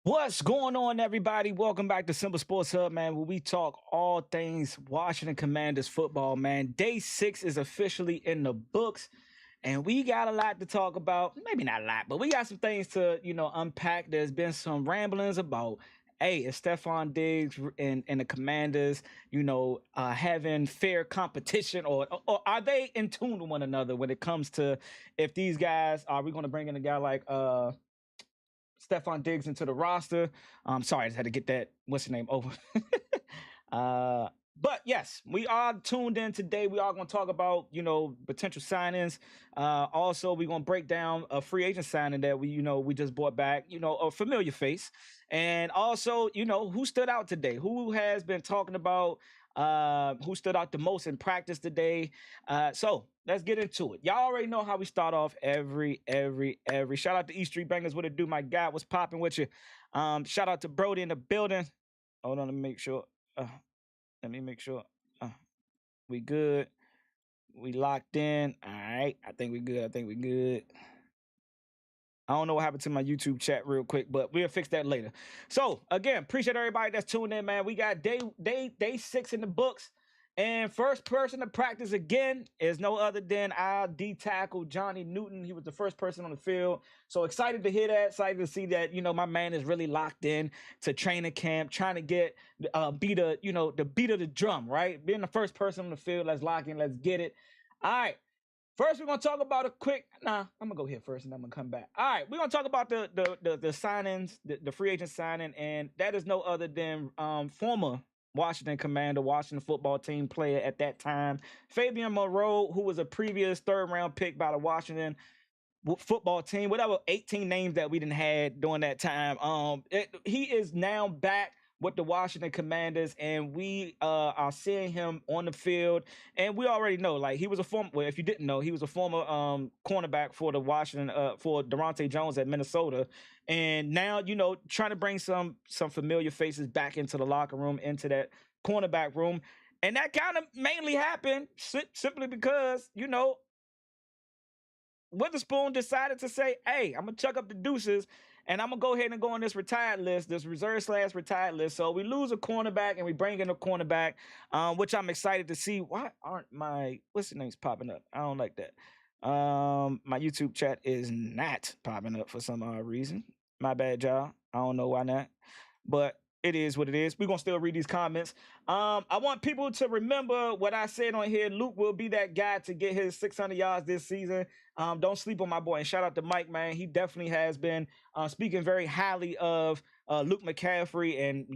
What's going on, everybody? Welcome back to Simba Sports Hub, man, where we talk all things Washington Commanders football, man. Day 6 is officially in the books, and we got a lot to talk about. Maybe not a lot, but we got some things to, unpack. There's been some ramblings about, hey, is Stefon Diggs and the Commanders, having fair competition, or are they in tune with one another when it comes to if these guys, are we going to bring in a guy like Stefon Diggs into the roster? Sorry, I just had to get that what's the name over. uh, but yes, we are tuned in today. We are going to talk about potential signings. Also, we're going to break down a free agent signing that we just brought back. A familiar face, and also who stood out today. Who has been talking about who stood out the most in practice today. So let's get into it. Y'all already know how we start off every. Shout out to East Street Bangers. What it do, my guy? What's popping with you? Shout out to Brody in the building. Hold on, let me make sure. Uh, we good. We locked in. All right. I think we good. I don't know what happened to my YouTube chat real quick, but we'll fix that later. So again, appreciate everybody that's tuned in, man. We got day 6 in the books. And first person to practice again is no other than our D tackle, Johnny Newton. He was the first person on the field. So excited to hear that. Excited to see that, my man is really locked in to training camp, trying to get the beat of the drum, right? Being the first person on the field, let's lock in, let's get it. All right. First, we're gonna talk about a quick. I'm gonna go here first, and I'm gonna come back. All right, we're gonna talk about the signings, the free agent signing, and that is no other than former Washington Commander, Washington football team player at that time, Fabian Moreau, who was a previous third-round pick by the Washington football team. Whatever 18 names that we didn't had during that time. He is now back with the Washington Commanders, and we are seeing him on the field. And we already know, like, he was a former. Well, if you didn't know, he was a former cornerback for the Washington for Daronte Jones at Minnesota, and now trying to bring some familiar faces back into the locker room, into that cornerback room, and that kind of mainly happened simply because Witherspoon decided to say, hey, I'm going to chuck up the deuces and I'm going to go ahead and go on this retired list, this reserve/retired list. So we lose a cornerback and we bring in a cornerback, which I'm excited to see. Why aren't what's the names popping up? I don't like that. My YouTube chat is not popping up for some odd reason. My bad, y'all. I don't know why not. But it is what it is. We're going to still read these comments. I want people to remember what I said on here. Luke will be that guy to get his 600 yards this season. Don't sleep on my boy. And shout out to Mike, man. He definitely has been speaking very highly of Luke McCaffrey and,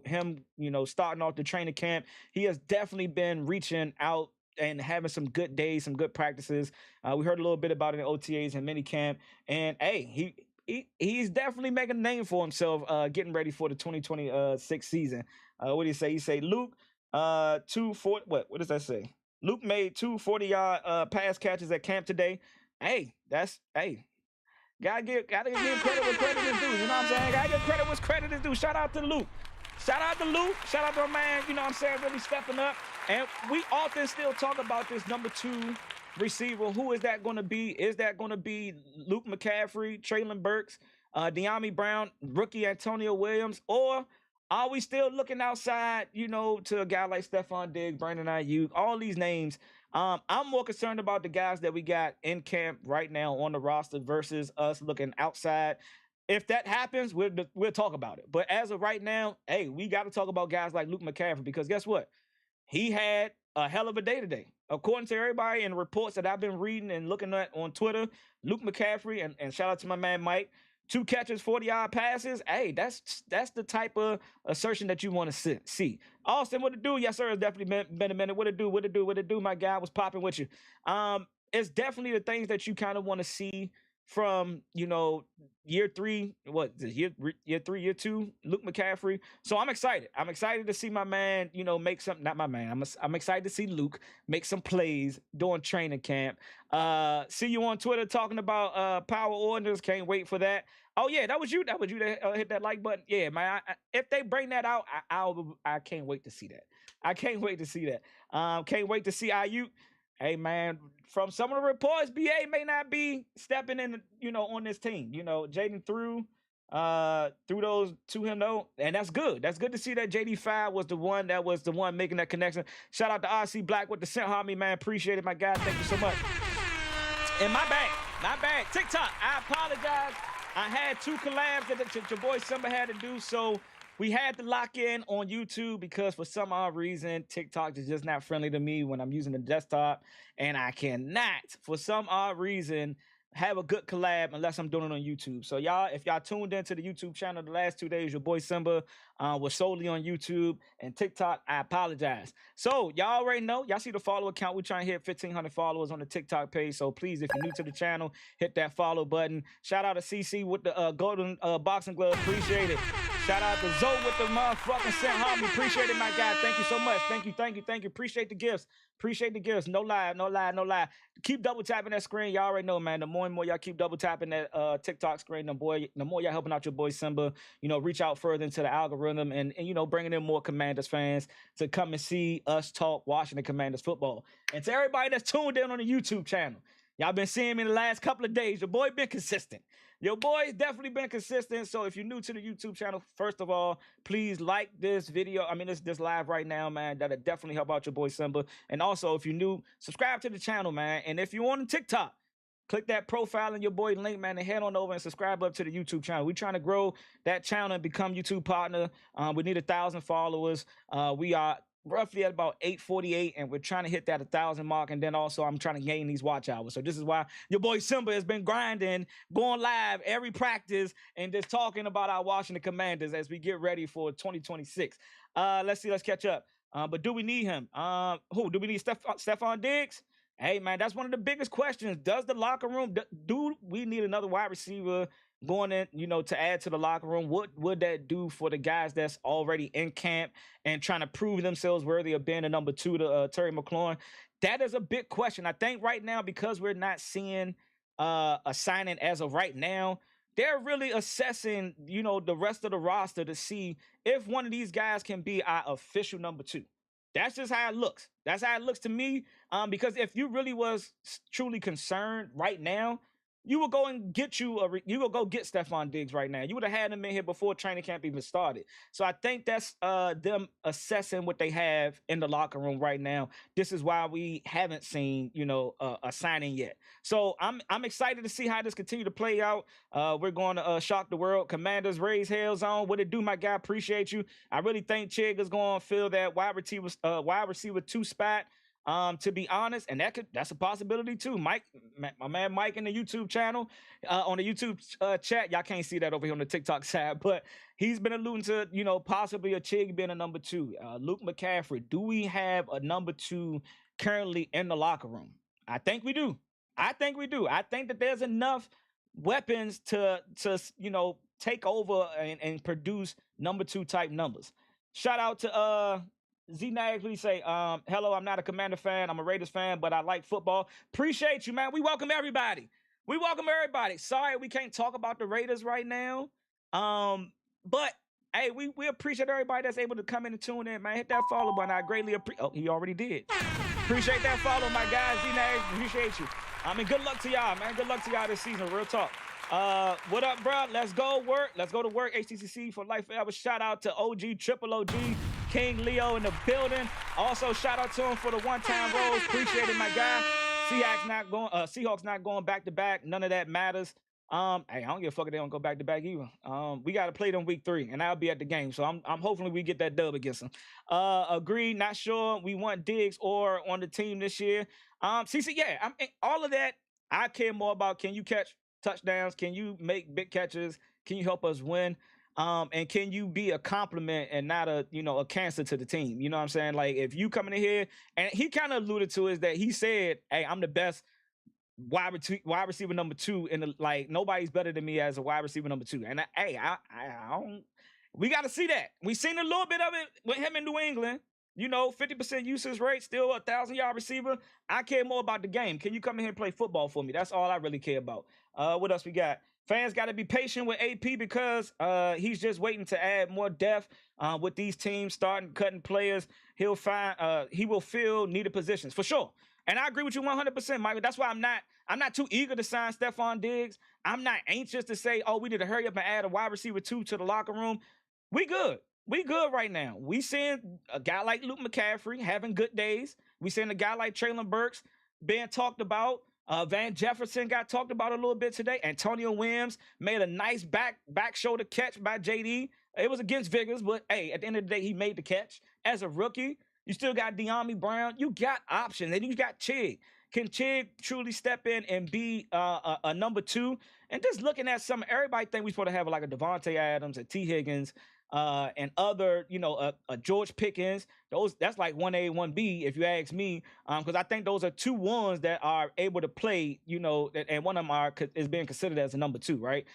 him, starting off the training camp. He has definitely been reaching out and having some good days, some good practices. We heard a little bit about it in OTAs and minicamp. And, hey, he's definitely making a name for himself getting ready for the 2026 season. What do you say? You say Luke 240. What does that say? Luke made 240-yard pass catches at camp today. Hey, gotta give credit where credit is due. You know what I'm saying? Gotta give credit where credit is due. Shout out to Luke. Shout out to Luke. Shout out to our man, you know what I'm saying, really stepping up. And we often still talk about this number 2 receiver. Who is that going to be? Is that going to be Luke McCaffrey, Traylon Burks, De'Ami Brown, rookie Antonio Williams, or are we still looking outside, to a guy like Stefon Diggs, Brandon Ayuk, all these names? I'm more concerned about the guys that we got in camp right now on the roster versus us looking outside. If that happens, we'll talk about it. But as of right now, hey, we got to talk about guys like Luke McCaffrey, because guess what? He had a hell of a day today. According to everybody and reports that I've been reading and looking at on Twitter, Luke McCaffrey, and shout out to my man Mike, 2 catches, 40-yard passes. Hey, that's the type of assertion that you want to see. Austin, what it do? Yes, sir. It's definitely been a minute. What it do? My guy was popping with you. It's definitely the things that you kind of want to see from year 3, year 3, year 2, Luke McCaffrey. So I'm excited. I'm excited to see my man, make some, not my man. I'm excited to see Luke make some plays during training camp. See you on Twitter talking about power orders. Can't wait for that. Oh yeah, that was you. That hit that like button. Yeah, man. If they bring that out, I can't wait to see that. I can't wait to see that. Can't wait to see IU. Hey man, from some of the reports, BA may not be stepping in, on this team. Jaden threw threw those to him though, and that's good. That's good to see that JD5 was the one making that connection. Shout out to RC Black with the cent homie, man. Appreciate it, my guy. Thank you so much. And my bad. TikTok, I apologize. I had 2 collabs that your boy Simba had to do, so we had to lock in on YouTube because for some odd reason, TikTok is just not friendly to me when I'm using the desktop, and I cannot, for some odd reason, have a good collab unless I'm doing it on YouTube. So y'all, if y'all tuned into the YouTube channel the last 2 days, your boy Simba was solely on YouTube and TikTok. I apologize. So y'all already know, y'all see the follow account. We're trying to hit 1,500 followers on the TikTok page. So please, if you're new to the channel, hit that follow button. Shout out to CC with the golden boxing gloves. Appreciate it. Shout out to Zoe with the motherfucking cent homie. Appreciate it, my guy. Thank you so much. Thank you. Appreciate the gifts. No lie. Keep double tapping that screen. Y'all already know, man. The more and more y'all keep double tapping that TikTok screen, the more y'all helping out your boy Simba, reach out further into the algorithm and bringing in more Commanders fans to come and see us talk Washington Commanders football. And to everybody that's tuned in on the YouTube channel, y'all been seeing me in the last couple of days. Your boy been consistent. Your boy's definitely been consistent. So if you're new to the YouTube channel, first of all, please like this video. I mean, this live right now, man. That'll definitely help out your boy Simba. And also, if you're new, subscribe to the channel, man. And if you're on TikTok, click that profile in your boy link, man, and head on over and subscribe up to the YouTube channel. We're trying to grow that channel and become YouTube partner. We need 1,000 followers. We are roughly at about 848, and we're trying to hit that 1,000 mark. And then also I'm trying to gain these watch hours. So this is why your boy Simba has been grinding, going live every practice, and just talking about our Washington Commanders as we get ready for 2026. Let's catch up. But do we need him? Who do we need? Stefon Diggs? Hey, man, that's one of the biggest questions. Does the locker room, do we need another wide receiver going in, to add to the locker room? What would that do for the guys that's already in camp and trying to prove themselves worthy of being a number 2 to Terry McLaurin? That is a big question. I think right now, because we're not seeing a signing as of right now, they're really assessing, the rest of the roster to see if one of these guys can be our official number 2. That's just how it looks. That's how it looks to me. Because if you really was truly concerned right now, you would go and get you would go get Stefon Diggs right now. You would have had him in here before training camp even started. So I think that's them assessing what they have in the locker room right now. This is why we haven't seen, a signing yet. So I'm excited to see how this continue to play out. We're going to shock the world. Commanders, raise hell zone. What it do, my guy? Appreciate you. I really think Chig is going to fill that wide receiver 2 spot. To be honest, and that's a possibility too. Mike, my man Mike in the YouTube channel, on the YouTube chat, y'all can't see that over here on the TikTok side, but he's been alluding to, possibly a Chig being a number 2. Luke McCaffrey, do we have a number 2 currently in the locker room? I think we do. I think that there's enough weapons to take over and produce number 2 type numbers. Shout out to Z-Nags, please say, hello, I'm not a Commander fan. I'm a Raiders fan, but I like football. Appreciate you, man. We welcome everybody. Sorry we can't talk about the Raiders right now. But, hey, we appreciate everybody that's able to come in and tune in, man. Hit that follow button. I greatly appreciate. Oh, he already did. Appreciate that follow, my guys. Z-Nags, appreciate you. I mean, good luck to y'all, man. Good luck to y'all this season. Real talk. What up, bro? Let's go to work. HTCC for life forever. Shout out to OG, Triple OG, King Leo in the building. Also, shout out to him for the one-time rolls. Appreciate it, my guy. Seahawks not going back to back. None of that matters. Hey, I don't give a fuck if they don't go back to back either. We got to play them week 3, and I'll be at the game. So I'm hopefully we get that dub against them. Agreed. Not sure we want Diggs or on the team this year. CC, yeah, all of that. I care more about, can you catch touchdowns? Can you make big catches? Can you help us win? And can you be a compliment and not a cancer to the team? You know what I'm saying? Like, if you coming in here, and he kind of alluded to is that he said, hey, I'm the best wide receiver number 2 in the, like, nobody's better than me as a wide receiver number 2. And I don't, we got to see that. We seen a little bit of it with him in New England. 50% usage rate, still a 1,000-yard receiver. I care more about the game. Can you come in here and play football for me? That's all I really care about. What else we got? Fans got to be patient with AP because he's just waiting to add more depth with these teams starting cutting players. He will fill needed positions for sure. And I agree with you 100%, Michael. That's why I'm not too eager to sign Stefon Diggs. I'm not anxious to say, oh, we need to hurry up and add a wide receiver 2 to the locker room. We good. We good right now. We seeing a guy like Luke McCaffrey having good days. We seeing a guy like Traylon Burks being talked about. Van Jefferson got talked about a little bit today. Antonio Williams made a nice back shoulder catch by JD. It was against Vickers, but hey, at the end of the day, he made the catch. As a rookie, you still got De'Ami Brown. You got options, and you got Chig. Can Chig truly step in and be a number 2? And just looking at everybody think we're supposed to have like a Devontae Adams, a T. Higgins, and other, a George Pickens. That's like 1A, 1B, if you ask me, because I think those are 2 ones that are able to play, and one of them is being considered as a number 2, right?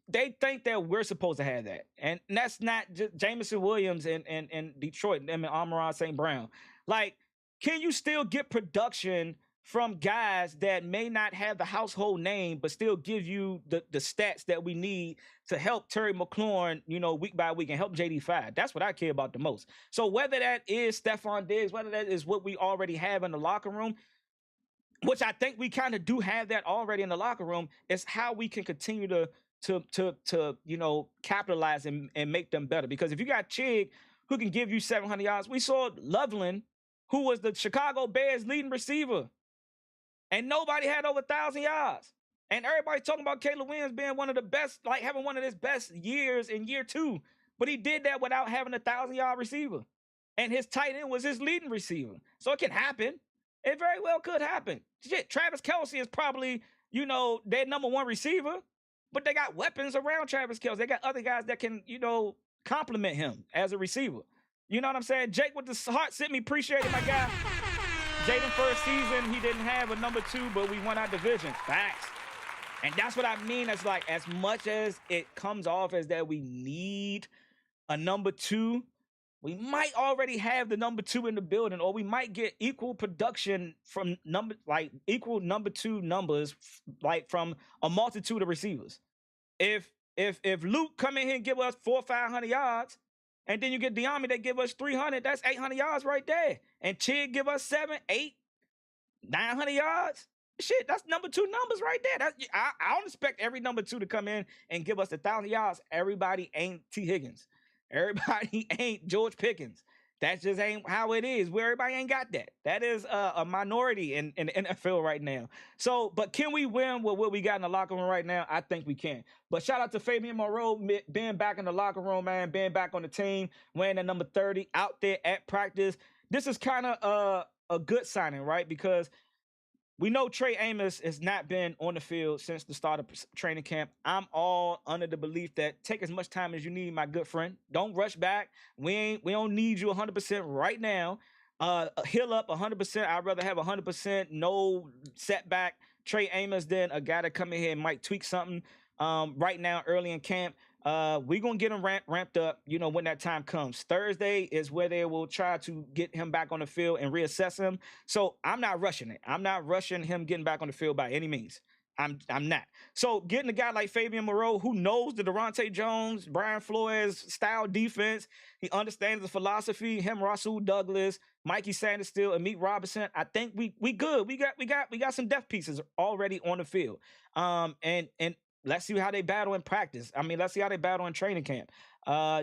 They think that we're supposed to have that, and that's not just Jameson Williams and Detroit, and Amon-Ra St. Brown. Like, can you still get production from guys that may not have the household name, but still give you the stats that we need to help Terry McLaurin, week by week, and help JD5? That's what I care about the most. So whether that is Stefon Diggs, whether that is what we already have in the locker room, which I think we kind of do have that already in the locker room, is how we can continue to capitalize and make them better. Because if you got Chig, who can give you 700 yards, we saw Loveland, who was the Chicago Bears leading receiver, and nobody had over 1,000 yards. And everybody's talking about Caleb Williams being one of the best, like having one of his best years in year 2. But he did that without having a 1,000-yard receiver. And his tight end was his leading receiver. So it can happen. It very well could happen. Shit, Travis Kelce is probably, their number 1 receiver. But they got weapons around Travis Kelce. They got other guys that can, complement him as a receiver. You know what I'm saying? Jake with the heart sent me. Appreciate it, my guy. Jaden first season, he didn't have a number 2, but we won our division. Facts. And that's what I mean. It's like, as much as it comes off as that we need a number 2, we might already have the number 2 in the building, or we might get equal production from equal number 2 numbers, like from a multitude of receivers. If Luke come in here and give us 400 or 500 yards, and then you get De'Ami that give us 300, that's 800 yards right there. And Chig give us 700, 800, 900 yards. Shit, that's number 2 numbers right there. I don't expect every number 2 to come in and give us 1,000 yards. Everybody ain't T. Higgins. Everybody ain't George Pickens. That just ain't how it is. Where everybody ain't got that. That is a minority in the NFL right now. So, but can we win with what we got in the locker room right now? I think we can. But shout out to Fabian Moreau being back in the locker room, man, being back on the team, wearing the number 30 out there at practice. This is kind of a good signing, right? Because we know Trey Amos has not been on the field since the start of training camp. I'm all under the belief that take as much time as you need, my good friend. Don't rush back. We don't need you 100% right now. Heal up 100%. I'd rather have 100% no setback Trey Amos than a guy that come in here and might tweak something right now early in camp. We're going to get him ramped up, when that time comes. Thursday is where they will try to get him back on the field and reassess him. So I'm not rushing it. I'm not rushing him getting back on the field by any means. I'm not. So getting a guy like Fabian Moreau, who knows the Daronte Jones, Brian Flores style defense, he understands the philosophy, him, Rasul Douglas, Mikey Sainristil, Amik Robertson, I think we good. We got some depth pieces already on the field. And let's see how they battle in practice. I mean, let's see how they battle in training camp.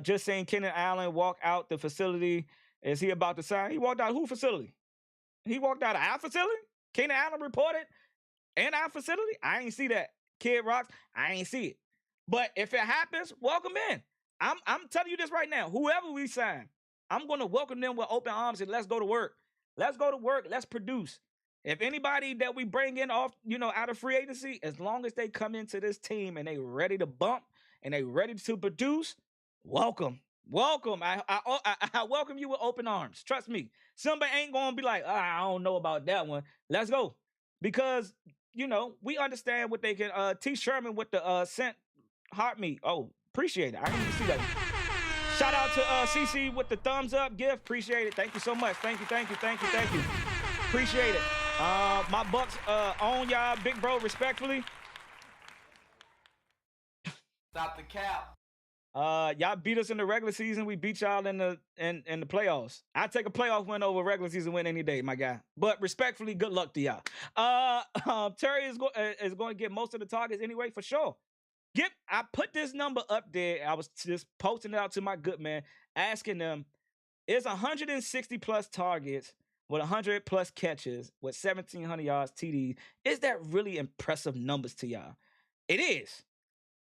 Just saying, Keenan Allen walk out the facility. Is he about to sign? He walked out of who facility? He walked out of our facility? Keenan Allen reported in our facility? I ain't see that. Kid Rocks, I ain't see it. But if it happens, welcome in. I'm telling you this right now. Whoever we sign, I'm going to welcome them with open arms and let's go to work. Let's go to work. Let's produce. If anybody that we bring in off, out of free agency, as long as they come into this team and they ready to bump and they ready to produce, welcome. I welcome you with open arms. Trust me. Simba ain't going to be like, I don't know about that one. Let's go. Because, we understand what they can. T. Sherman with the sent heart meat. Oh, appreciate it. I didn't even see that one. Shout out to CC with the thumbs up gift. Appreciate it. Thank you so much. Thank you. Appreciate it. My Bucks own y'all, big bro, respectfully. Stop the cap. Y'all beat us in the regular season. We beat y'all in the playoffs. I take a playoff win over a regular season win any day, my guy. But respectfully, good luck to y'all. Terry is going to get most of the targets anyway, for sure. I put this number up there. I was just posting it out to my good man, asking them, is 160 plus targets with 100 plus catches with 1,700 yards TD, is that really impressive numbers to y'all? It is.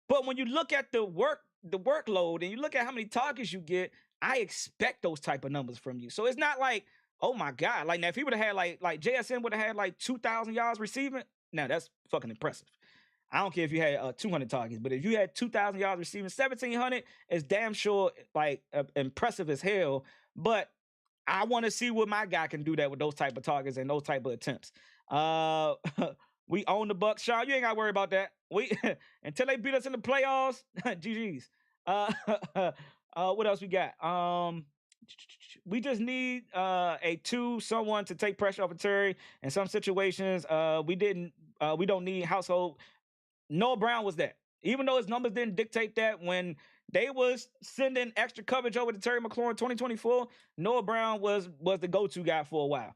But when you look at the workload and you look at how many targets you get, I expect those type of numbers from you. So it's not like, oh my God, like now if he would have had like JSN would have had like 2,000 yards receiving, now that's fucking impressive. I don't care if you had 200 targets, but if you had 2,000 yards receiving, 1,700 is damn sure like impressive as hell. But I want to see what my guy can do that with those type of targets and those type of attempts. We own the Bucs, Sean. You ain't got to worry about that. We until they beat us in the playoffs. GG's. What else we got? We just need someone to take pressure off of Terry. In some situations, we don't need household. Noah Brown was that. Even though his numbers didn't dictate that, when they was sending extra coverage over to Terry McLaurin 2024, Noah Brown was the go-to guy for a while.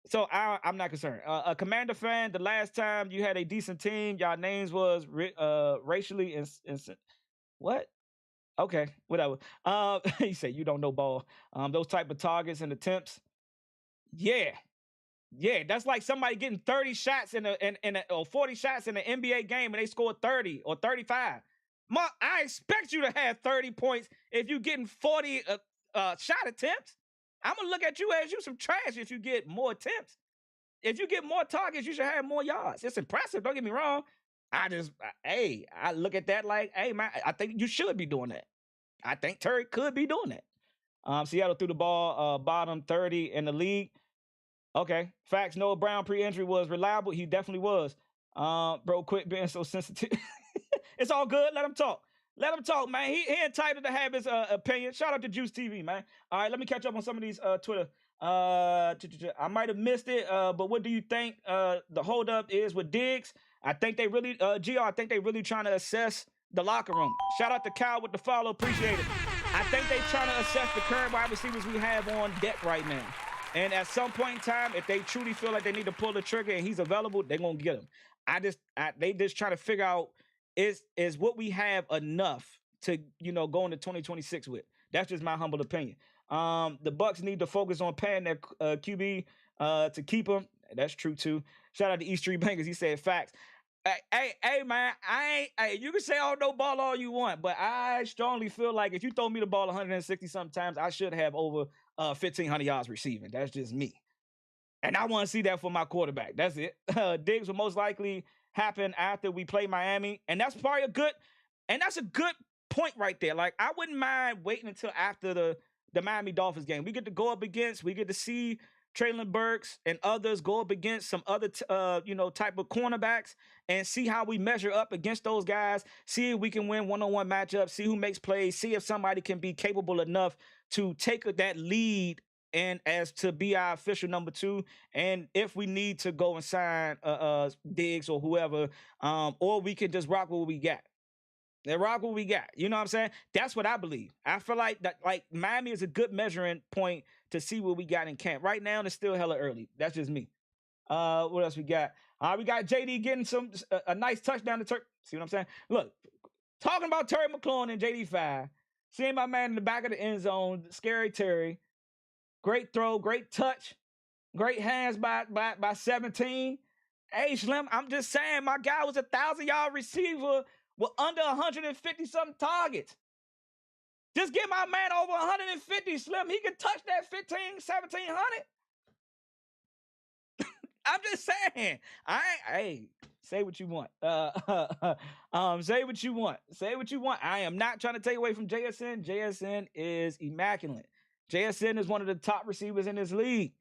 So I'm not concerned. A Commander fan, the last time you had a decent team, y'all names was racially what? Okay, whatever. He said you don't know ball. Those type of targets and attempts. Yeah, that's like somebody getting 30 shots or 40 shots in an NBA game and they scored 30 or 35. I expect you to have 30 points if you're getting 40 shot attempts. I'm going to look at you as you some trash if you get more attempts. If you get more targets, you should have more yards. It's impressive, don't get me wrong. I look at that like, hey, man, I think you should be doing that. I think Terry could be doing that. Seattle threw the ball bottom 30 in the league. Okay, facts. Noah Brown pre-injury was reliable. He definitely was. Bro, quit being so sensitive. It's all good. Let him talk. Let him talk, man. He entitled to have his opinion. Shout out to Juice TV, man. All right, let me catch up on some of these Twitter. I might have missed it, but what do you think the holdup is with Diggs? I think they really, GR, I think they really trying to assess the locker room. Shout out to Kyle with the follow. Appreciate it. I think they trying to assess the current wide receivers we have on deck right now. And at some point in time, if they truly feel like they need to pull the trigger and he's available, they're going to get him. They just trying to figure out, is what we have enough to, go into 2026 with? That's just my humble opinion. The Bucs need to focus on paying their QB to keep him. That's true too. Shout out to East Street Bangers. He said facts. Hey, man, you can say no ball all you want, but I strongly feel like if you throw me the ball 160 sometimes, I should have over 1,500 yards receiving. That's just me. And I want to see that for my quarterback. That's it. Diggs will most likely happen after we play Miami. And that's probably that's a good point right there. Like, I wouldn't mind waiting until after the Miami Dolphins game. We get to see Traylon Burks and others go up against some other, type of cornerbacks and see how we measure up against those guys. See if we can win one-on-one matchups. See who makes plays. See if somebody can be capable enough to take that lead and as to be our official number 2. And if we need to go and sign Diggs or whoever, or we can just rock what we got. They rock what we got. You know what I'm saying? That's what I believe. I feel like that, like Miami is a good measuring point to see what we got in camp. Right now, it's still hella early. That's just me. What else we got? We got JD getting a nice touchdown to Terry. See what I'm saying? Look, talking about Terry McLaurin and JD5, seeing my man in the back of the end zone, scary Terry. Great throw, great touch, great hands by 17. Hey, Slim, I'm just saying, my guy was 1,000-yard receiver with under 150-something targets. Just get my man over 150, Slim. He can touch that 1,700. I'm just saying. Say what you want. Say what you want. Say what you want. I am not trying to take away from JSN. JSN is immaculate. JSN is one of the top receivers in this league.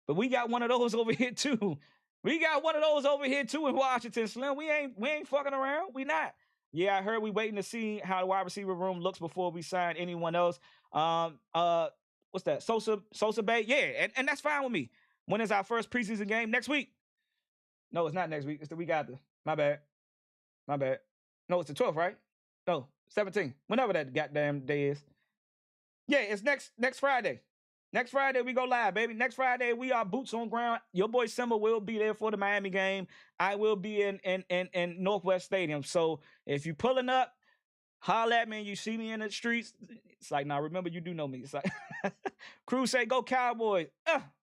But we got one of those over here too. We got one of those over here too in Washington, Slim. We ain't fucking around. We not. Yeah, I heard we waiting to see how the wide receiver room looks before we sign anyone else. What's that? Sosa Bay? Yeah, and that's fine with me. When is our first preseason game? Next week. No, it's not next week. It's the week after. My bad. No, it's the 12th, right? No, 17. Whenever that goddamn day is. Yeah, it's next Friday. Next Friday we go live, baby. Next Friday we are boots on ground. Your boy Simba will be there for the Miami game. I will be in Northwest Stadium. So if you pulling up, holler at me and you see me in the streets. It's like, now remember you do know me. It's like Crew say go Cowboys.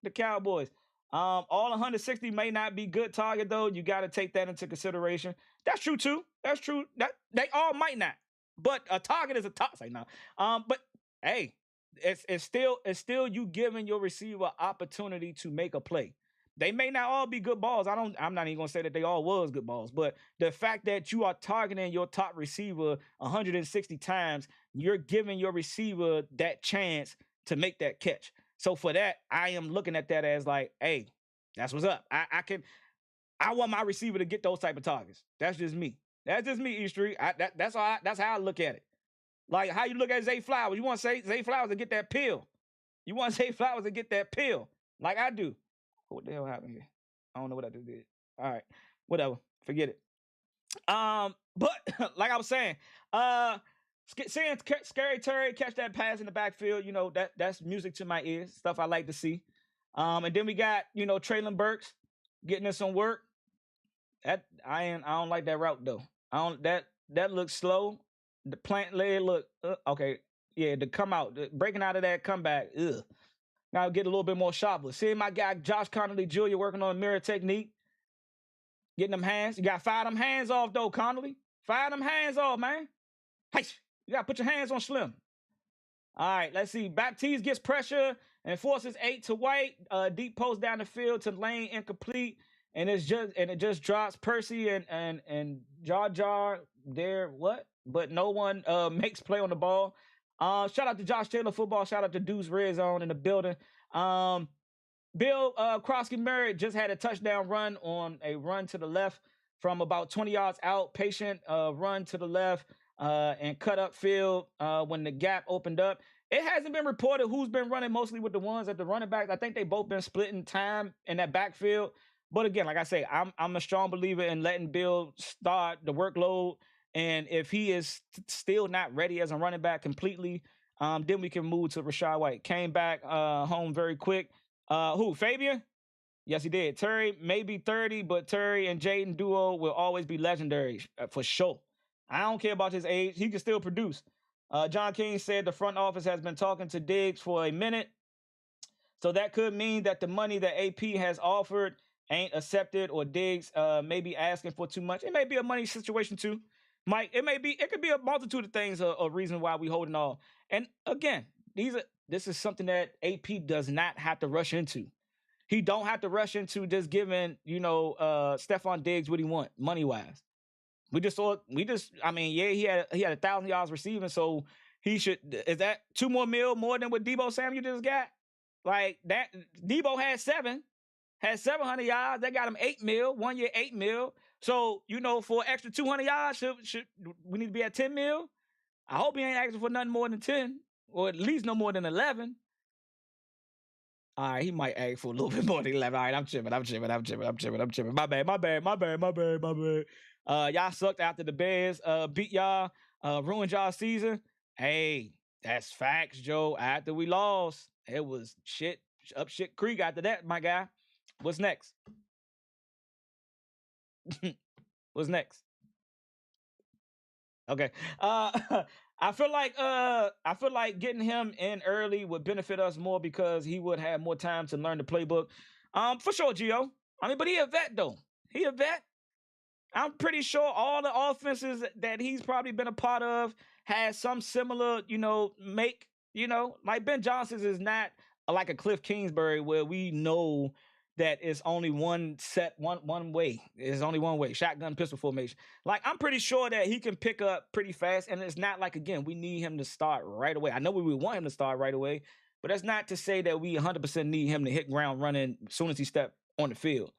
The Cowboys. All 160 may not be good target though. You got to take that into consideration. That's true too. That's true. That they all might not. But a target is a target. Like now. But hey, it's still you giving your receiver opportunity to make a play. They may not all be good balls. I'm not even gonna say that they all was good balls, but the fact that you are targeting your top receiver 160 times, you're giving your receiver that chance to make that catch. So for that, I am looking at that as like, hey, that's what's up. I want my receiver to get those type of targets. That's just me. That's just me, E Street. That's how I look at it. Like how you look at Zay Flowers. You want to say Zay Flowers to get that pill. You want Zay Flowers to get that pill, like I do. What the hell happened here? I don't know what I just did. All right, whatever. Forget it. But like I was saying, seeing Scary Terry catch that pass in the backfield, you know, that's music to my ears. Stuff I like to see. And then we got, you know, Traylon Burks getting us some work. I don't like that route though. That looks slow. The plant leg look okay. Yeah, to come out, breaking out of that comeback. Gotta get a little bit more sharper. Seeing my guy Josh Connolly Jr. working on mirror technique, getting them hands. You gotta fire them hands off though, Connolly. Fire them hands off, man. Hey, you gotta put your hands on Slim. All right, let's see. Baptiste gets pressure and forces 8 to White. Deep post down the field to Lane incomplete. And it just drops Percy and Jar there. What? But no one makes play on the ball. Shout out to Josh Taylor football. Shout out to Deuce Red Zone in the building. Bill Krosky Merritt just had a touchdown run on a run to the left from about 20 yards out. Patient run to the left and cut up field when the gap opened up. It hasn't been reported who's been running mostly with the ones at the running backs. I think they both been splitting time in that backfield. But again, like I say, I'm a strong believer in letting Bill start the workload. And if he is still not ready as a running back completely, then we can move to Rachaad White. Came back home very quick. Who? Fabian? Yes, he did. Terry may be 30, but Terry and Jaden duo will always be legendary for sure. I don't care about his age. He can still produce. John King said the front office has been talking to Diggs for a minute. So that could mean that the money that AP has offered ain't accepted, or Diggs may be asking for too much. It may be a money situation too. Mike, it could be a multitude of things, a reason why we holding on. And again, this is something that AP does not have to rush into. He don't have to rush into just giving, Stefon Diggs what he want money-wise. He had 1,000 yards receiving, so he should. Is that $2 more than what Deebo Samuel just got? Like that, Deebo had 700 yards. They got him $8 million, 1 year $8 million. So, for an extra 200 yards, should we need to be at 10 mil? I hope he ain't asking for nothing more than 10, or at least no more than 11. All right, he might ask for a little bit more than 11. All right, I'm tripping. My bad. Y'all sucked after the Bears beat y'all, ruined y'all season. Hey, that's facts, Joe. After we lost, it was shit creek after that, my guy. What's next? What's next? Okay. I feel like getting him in early would benefit us more because he would have more time to learn the playbook. For sure, Gio. But he a vet though. He a vet. I'm pretty sure all the offenses that he's probably been a part of has some similar, make. Like Ben Johnson's is not like a Cliff Kingsbury where we know that it's only one way. It's only one way. Shotgun pistol formation. Like, I'm pretty sure that he can pick up pretty fast. And it's not like, again, we need him to start right away. I know we would want him to start right away, but that's not to say that we 100% need him to hit ground running as soon as he step on the field.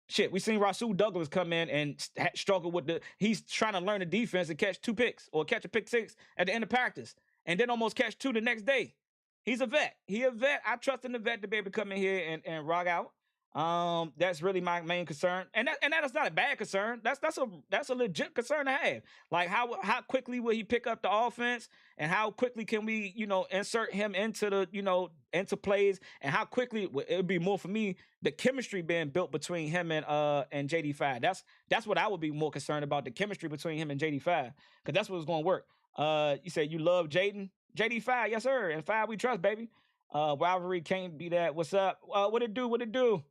Shit, we seen Rasul Douglas come in and struggle with he's trying to learn the defense and catch 2 picks or catch a pick 6 at the end of practice and then almost catch 2 the next day. He's a vet. He a vet. I trust in the vet to be able to come in here and rock out. That's really my main concern, and that is not a bad concern. That's a legit concern to have. Like how quickly will he pick up the offense, and how quickly can we insert him into the into plays, and how quickly it would be more for me the chemistry being built between him and JD5. That's what I would be more concerned about, the chemistry between him and JD5, because that's what's going to work. You say you love JD5, yes sir, and 5 we trust, baby. Rivalry can't be that. What's up? What it do? What it do?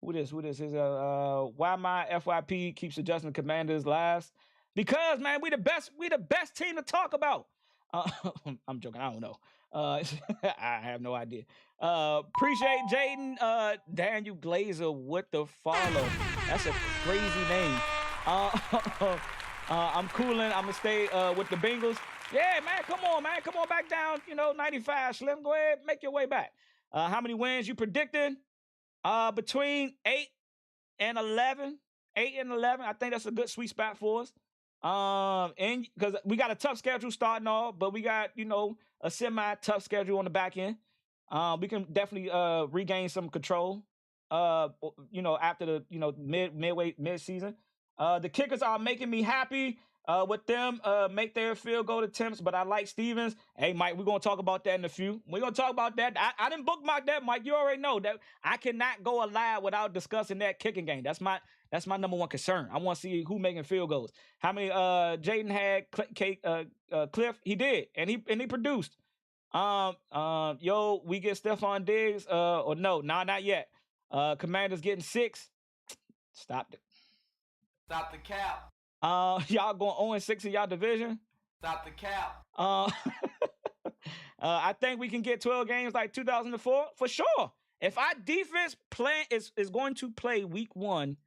Who this? Who this is? Why my FYP keeps adjusting Commanders last? Because man, we the best. We the best team to talk about. I'm joking. I don't know. I have no idea. Appreciate Jaden. Daniel Glazer with the follow. That's a crazy name. I'm cooling. I'm gonna stay with the Bengals. Yeah, man. Come on, man. Come on back down. 95. Slim, go ahead, make your way back. How many wins you predicting? Between 8 and 11. 8 and 11. I think that's a good sweet spot for us. And because we got a tough schedule starting off, but we got, a semi-tough schedule on the back end. We can definitely regain some control. After the mid-season. The kickers are making me happy. With them make their field goal attempts, but I like Stevens. Hey, Mike, we're going to talk about that in a few. We're going to talk about that. I didn't bookmark that, Mike. You already know that I cannot go alive without discussing that kicking game. That's my number one concern. I want to see who making field goals. How many Jaden had Cliff? He did, and he produced. We get Stefon Diggs, or no, not yet. Commanders getting 6. Stop it. Stop the cap. Y'all going 0-6 in y'all division? Stop the cap. I think we can get 12 games like 2004 for sure. If our defense is going to play week 1,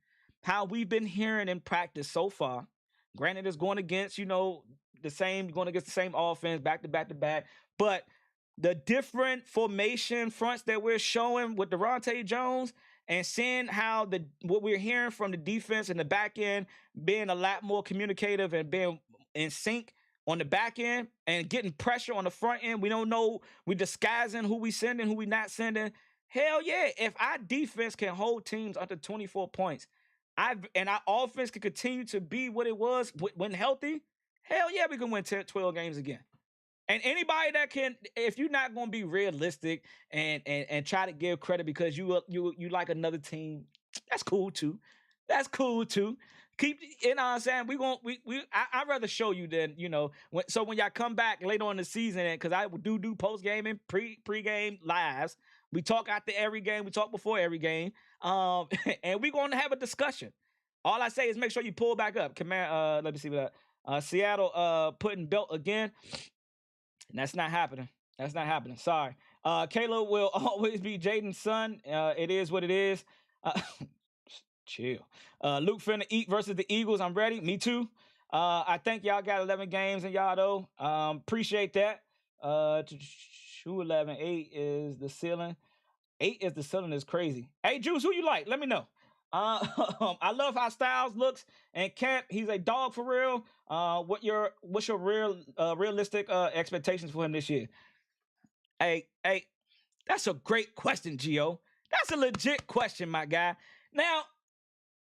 how we've been hearing in practice so far. Granted, it's going against going against the same offense back to back, but the different formation fronts that we're showing with Daronte Jones. And seeing how what we're hearing from the defense and the back end being a lot more communicative and being in sync on the back end and getting pressure on the front end. We don't know. We're disguising who we sending, who we not sending. Hell yeah. If our defense can hold teams under 24 points, and our offense can continue to be what it was when healthy, hell yeah, we can win 12 games again. And anybody that can, if you're not going to be realistic and try to give credit because you like another team, that's cool too. That's cool too. Keep, what I'm saying? I'd rather show you than, when y'all come back later on in the season, because I do post-game and pre-game lives. We talk after every game. We talk before every game. And we're going to have a discussion. All I say is make sure you pull back up. Let me see what Seattle putting belt again. And that's not happening. That's not happening. Sorry. Caleb will always be Jaden's son. It is what it is. Chill. Luke finna eat versus the Eagles. I'm ready. Me too. I think y'all got 11 games in y'all, though. Appreciate that. 11. 8 is the ceiling. 8 is the ceiling is crazy. Hey, Juice, who you like? Let me know. I love how Styles looks, and Kemp, he's a dog for real. What's your realistic expectations for him this year? Hey, that's a great question, Gio. That's a legit question, my guy. Now,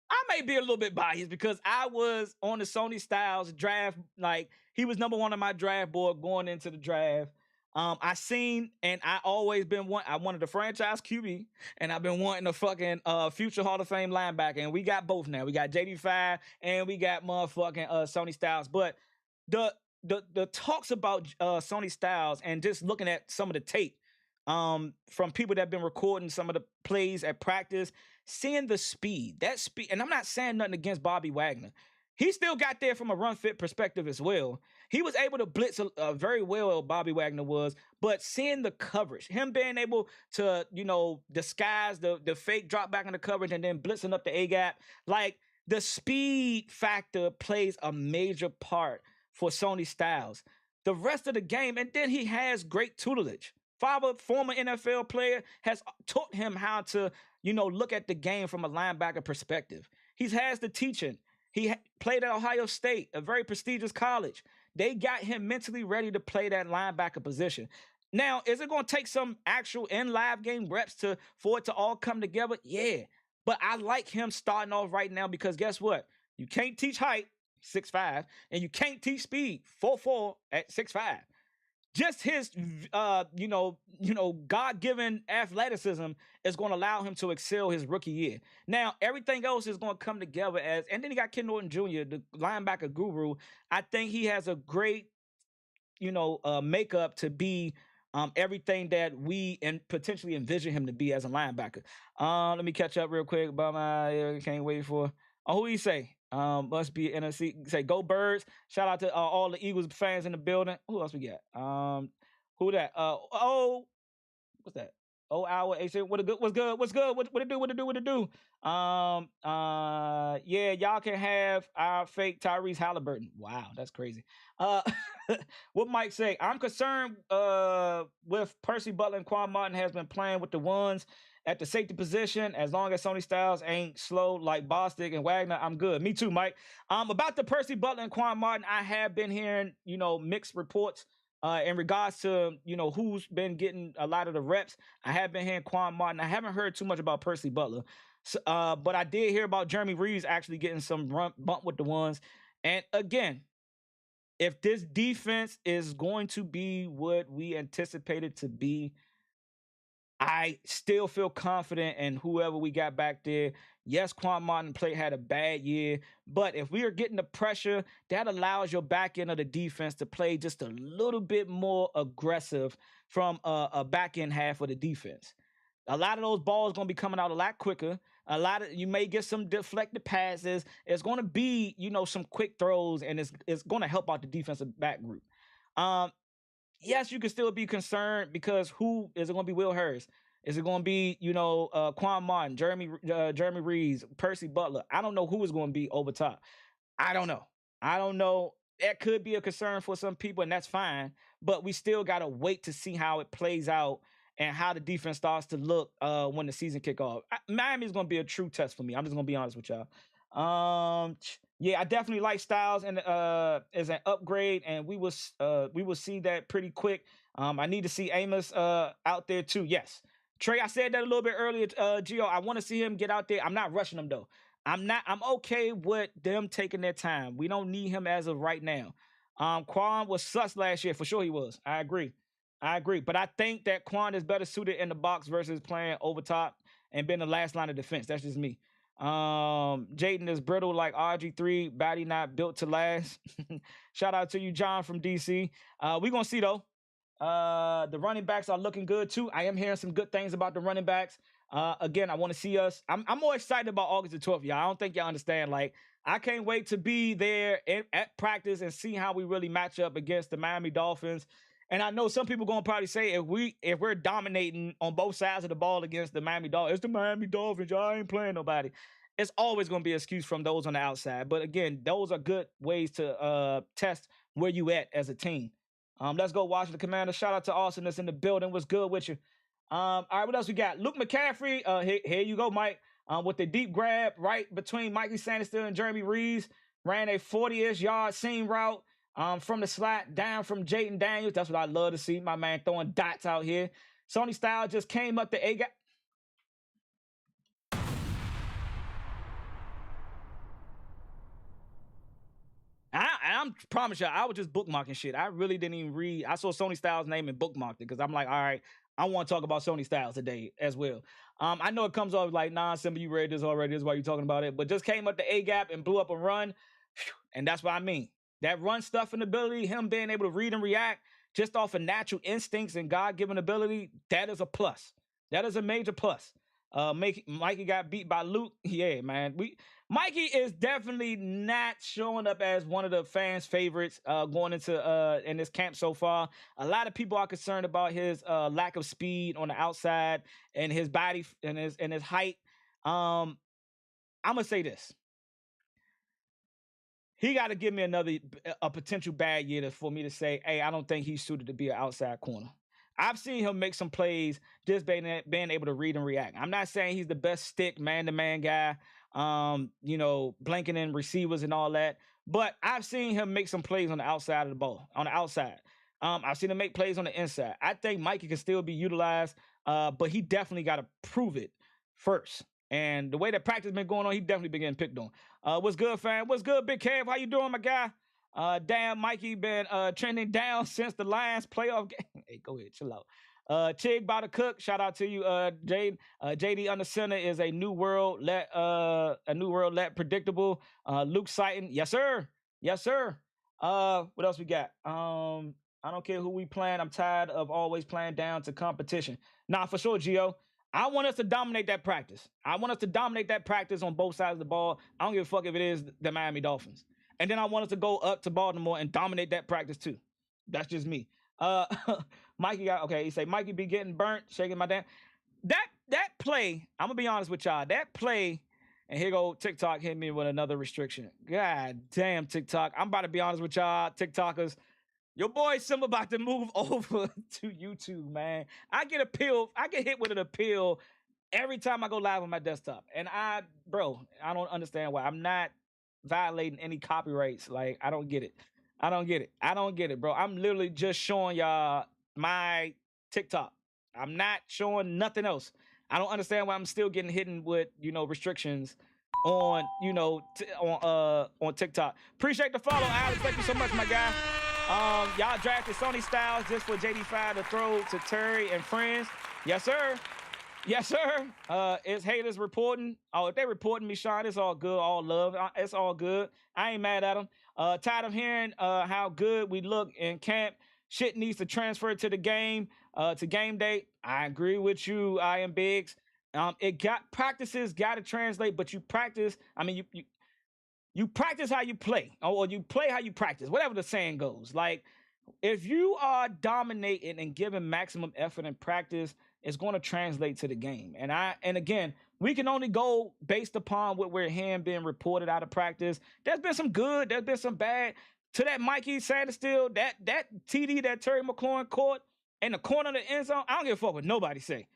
I may be a little bit biased because I was on the Sony Styles draft, like he was number 1 on my draft board going into the draft. I seen, and I always been I wanted the franchise QB, and I've been wanting a fucking future Hall of Fame linebacker, and we got both now. We got JD5 and we got motherfucking Sony Styles. But the talks about Sony Styles and just looking at some of the tape from people that have been recording some of the plays at practice, seeing that speed, and I'm not saying nothing against Bobby Wagner. He still got there from a run fit perspective as well. He was able to blitz very well, Bobby Wagner was, but seeing the coverage, him being able to, disguise the fake drop back in the coverage and then blitzing up the A-gap, like the speed factor plays a major part for Sony Styles. The rest of the game, and then he has great tutelage. Former NFL player has taught him how to, look at the game from a linebacker perspective. He has the teaching. He played at Ohio State, a very prestigious college. They got him mentally ready to play that linebacker position. Now, is it going to take some actual in-live game reps for it to all come together? Yeah. But I like him starting off right now because guess what? You can't teach height, 6'5", and you can't teach speed, 4'4" at 6'5". Just his God-given athleticism is going to allow him to excel his rookie year. Now everything else is going to come together and then he got Ken Norton Jr., the linebacker guru. I think he has a great makeup to be everything that we and potentially envision him to be as a linebacker. Let me catch up real quick about my can't wait for who he say. Must be NFC. Say go Birds. Shout out to all the Eagles fans in the building. Who else we got? Who that? What's that? Oh, hour AC. What's good? What it do? Yeah, y'all can have our fake Tyrese Halliburton. Wow, that's crazy. Uh, what Mike say? I'm concerned with Percy Butler and Quan Martin has been playing with the ones at the safety position. As long as Sony Styles ain't slow like Bostic and Wagner, I'm good. Me too, Mike. About the Percy Butler and Quan Martin, I have been hearing mixed reports. In regards to who's been getting a lot of the reps. I have been hearing Quan Martin. I haven't heard too much about Percy Butler, so, but I did hear about Jeremy Reeves actually getting some bump with the ones. And again, if this defense is going to be what we anticipated to be, I still feel confident in whoever we got back there. Yes, Quan Martin had a bad year, but if we are getting the pressure, that allows your back end of the defense to play just a little bit more aggressive from a back end half of the defense. A lot of those balls going to be coming out a lot quicker. You may get some deflected passes. It's going to be some quick throws, and it's going to help out the defensive back group. Yes, you can still be concerned because who is it going to be? Will Harris? Is it going to be Quan Martin, Jeremy Reeves, Percy Butler? I don't know who is going to be over top. I don't know. That could be a concern for some people, and that's fine. But we still got to wait to see how it plays out and how the defense starts to look when the season kick off. Miami is going to be a true test for me. I'm just going to be honest with y'all. Yeah, I definitely like Styles and as an upgrade, and we will see that pretty quick. I need to see Amos out there too. Yes, Trey, I said that a little bit earlier. Gio, I want to see him get out there. I'm not rushing him though. I'm okay with them taking their time. We don't need him as of right now. Quan was sus last year for sure. He was. I agree. But I think that Quan is better suited in the box versus playing over top and being the last line of defense. That's just me. Jaden is brittle like RG3, body not built to last. Shout out to you, John from DC. We're gonna see though. The running backs are looking good too. I am hearing some good things about the running backs. Again, I want to see us. I'm more excited about August the 12th, y'all. I don't think y'all understand. Like, I can't wait to be there at practice and see how we really match up against the Miami Dolphins. And I know some people gonna probably say if we're dominating on both sides of the ball against the Miami Dolphins, it's the Miami Dolphins, y'all ain't playing nobody. It's always gonna be an excuse from those on the outside. But again, those are good ways to test where you at as a team. Let's go Washington Commanders. Shout out to Austin that's in the building. What's good with you? All right, what else we got? Luke McCaffrey. Here you go, Mike. With the deep grab right between Mikey Sainristil and Jeremy Reeves. Ran a 40-ish yard seam route. From the slot down from Jaden Daniels. That's what I love to see. My man throwing dots out here. Sony Styles just came up the A-gap. I'm promise you, I was just bookmarking shit. I really didn't even read. I saw Sony Styles' name and bookmarked it because I'm like, all right, I want to talk about Sony Styles today as well. I know it comes off like, nah, Simba, you read this already. This is why you're talking about it. But just came up the A-gap and blew up a run. And that's what I mean. That run stuffing ability, him being able to read and react just off of natural instincts and God-given ability, that is a plus. That is a major plus. Mikey got beat by Luke. Yeah, man. Mikey is definitely not showing up as one of the fans' favorites going into in this camp so far. A lot of people are concerned about his lack of speed on the outside and his body and his height. I'm gonna say this. He got to give me a potential bad year for me to say, hey, I don't think he's suited to be an outside corner. I've seen him make some plays just being able to read and react. I'm not saying he's the best stick man-to-man guy, blanking in receivers and all that. But I've seen him make some plays on the outside of the ball, on the outside. I've seen him make plays on the inside. I think Mikey can still be utilized, but he definitely got to prove it first. And the way that practice been going on, he definitely been getting picked on. What's good, fam? What's good, Big Kev? How you doing, my guy? Damn, Mikey been trending down since the Lions playoff game. Hey, go ahead, chill out. Chig by the cook, shout out to you, Jade. JD under center is a new world let predictable. Luke Sighton, yes sir, yes sir. What else we got? I don't care who we playing. I'm tired of always playing down to competition. Nah, for sure, Gio. I want us to dominate that practice. I want us to dominate that practice on both sides of the ball. I don't give a fuck if it is the Miami Dolphins. And then I want us to go up to Baltimore and dominate that practice too. That's just me. Mikey got okay. He say Mikey be getting burnt, shaking my damn. That play. I'm gonna be honest with y'all. That play, and here go TikTok hit me with another restriction. God damn TikTok. I'm about to be honest with y'all, TikTokers. Your boy Simba about to move over to YouTube, man. I get hit with an appeal every time I go live on my desktop. And I don't understand why. I'm not violating any copyrights. Like, I don't get it. I don't get it, bro. I'm literally just showing y'all my TikTok. I'm not showing nothing else. I don't understand why I'm still getting hidden with, restrictions on, on TikTok. Appreciate the follow, Alex. Thank you so much, my guy. Y'all drafted Sony Styles just for JD5 to throw to Terry and friends. Yes, sir. Yes, sir. It's haters reporting. Oh, if they reporting me, Sean, it's all good. All love. It's all good. I ain't mad at them. Tired of hearing how good we look in camp. Shit needs to transfer to the game, to game day. I agree with you, I am Biggs. Practices got to translate, but you practice. I mean, you practice how you play, or you play how you practice, whatever the saying goes. Like, if you are dominating and giving maximum effort in practice, it's going to translate to the game. And again, we can only go based upon what we're hearing being reported out of practice. There's been some good, there's been some bad. To that Mikey Sainristil, that TD that Terry McLaurin caught in the corner of the end zone, I don't give a fuck what nobody say.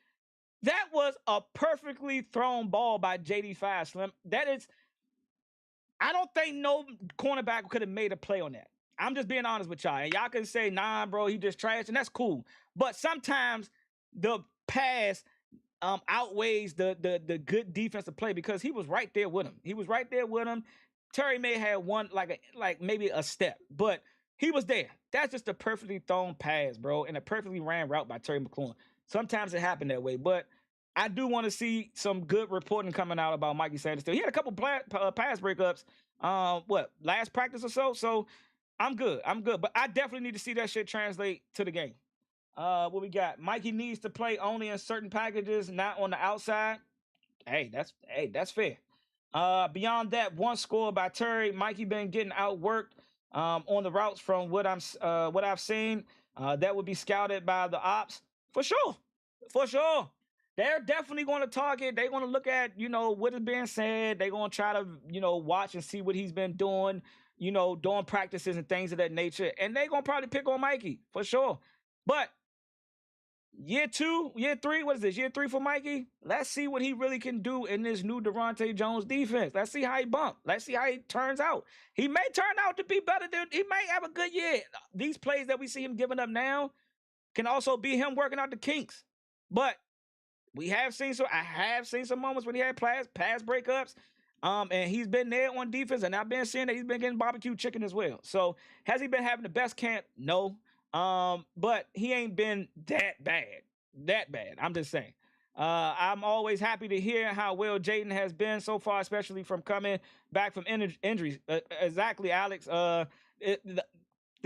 That was a perfectly thrown ball by JD5 Slim. I don't think no cornerback could have made a play on that. I'm just being honest with y'all. And y'all can say, nah, bro, he just trashed, and that's cool. But sometimes the pass outweighs the good defensive play, because he was right there with him. Terry may have one like maybe a step, but he was there. That's just a perfectly thrown pass, bro, and a perfectly ran route by Terry McLaurin. Sometimes it happened that way, but I do want to see some good reporting coming out about Mikey Sainristil. He had a couple pass breakups, last practice or so. So I'm good. But I definitely need to see that shit translate to the game. What we got? Mikey needs to play only in certain packages, not on the outside. Hey, that's fair. Beyond that, one score by Terry. Mikey been getting outworked on the routes from what I've seen. That would be scouted by the ops for sure. They're definitely going to target. They're going to look at, what is being said. They're going to try to, watch and see what he's been doing, doing practices and things of that nature. And they're going to probably pick on Mikey for sure. But year 3, what is this? Year 3 for Mikey? Let's see what he really can do in this new Daronte Jones defense. Let's see how he bump. Let's see how he turns out. He may turn out to be better than, he may have a good year. These plays that we see him giving up now can also be him working out the kinks. But I have seen some moments when he had pass breakups. And he's been there on defense, and I've been seeing that he's been getting barbecue chicken as well. So has he been having the best camp? No. But he ain't been that bad. I'm just saying. I'm always happy to hear how well Jaden has been so far, especially from coming back from injuries. Exactly, Alex. The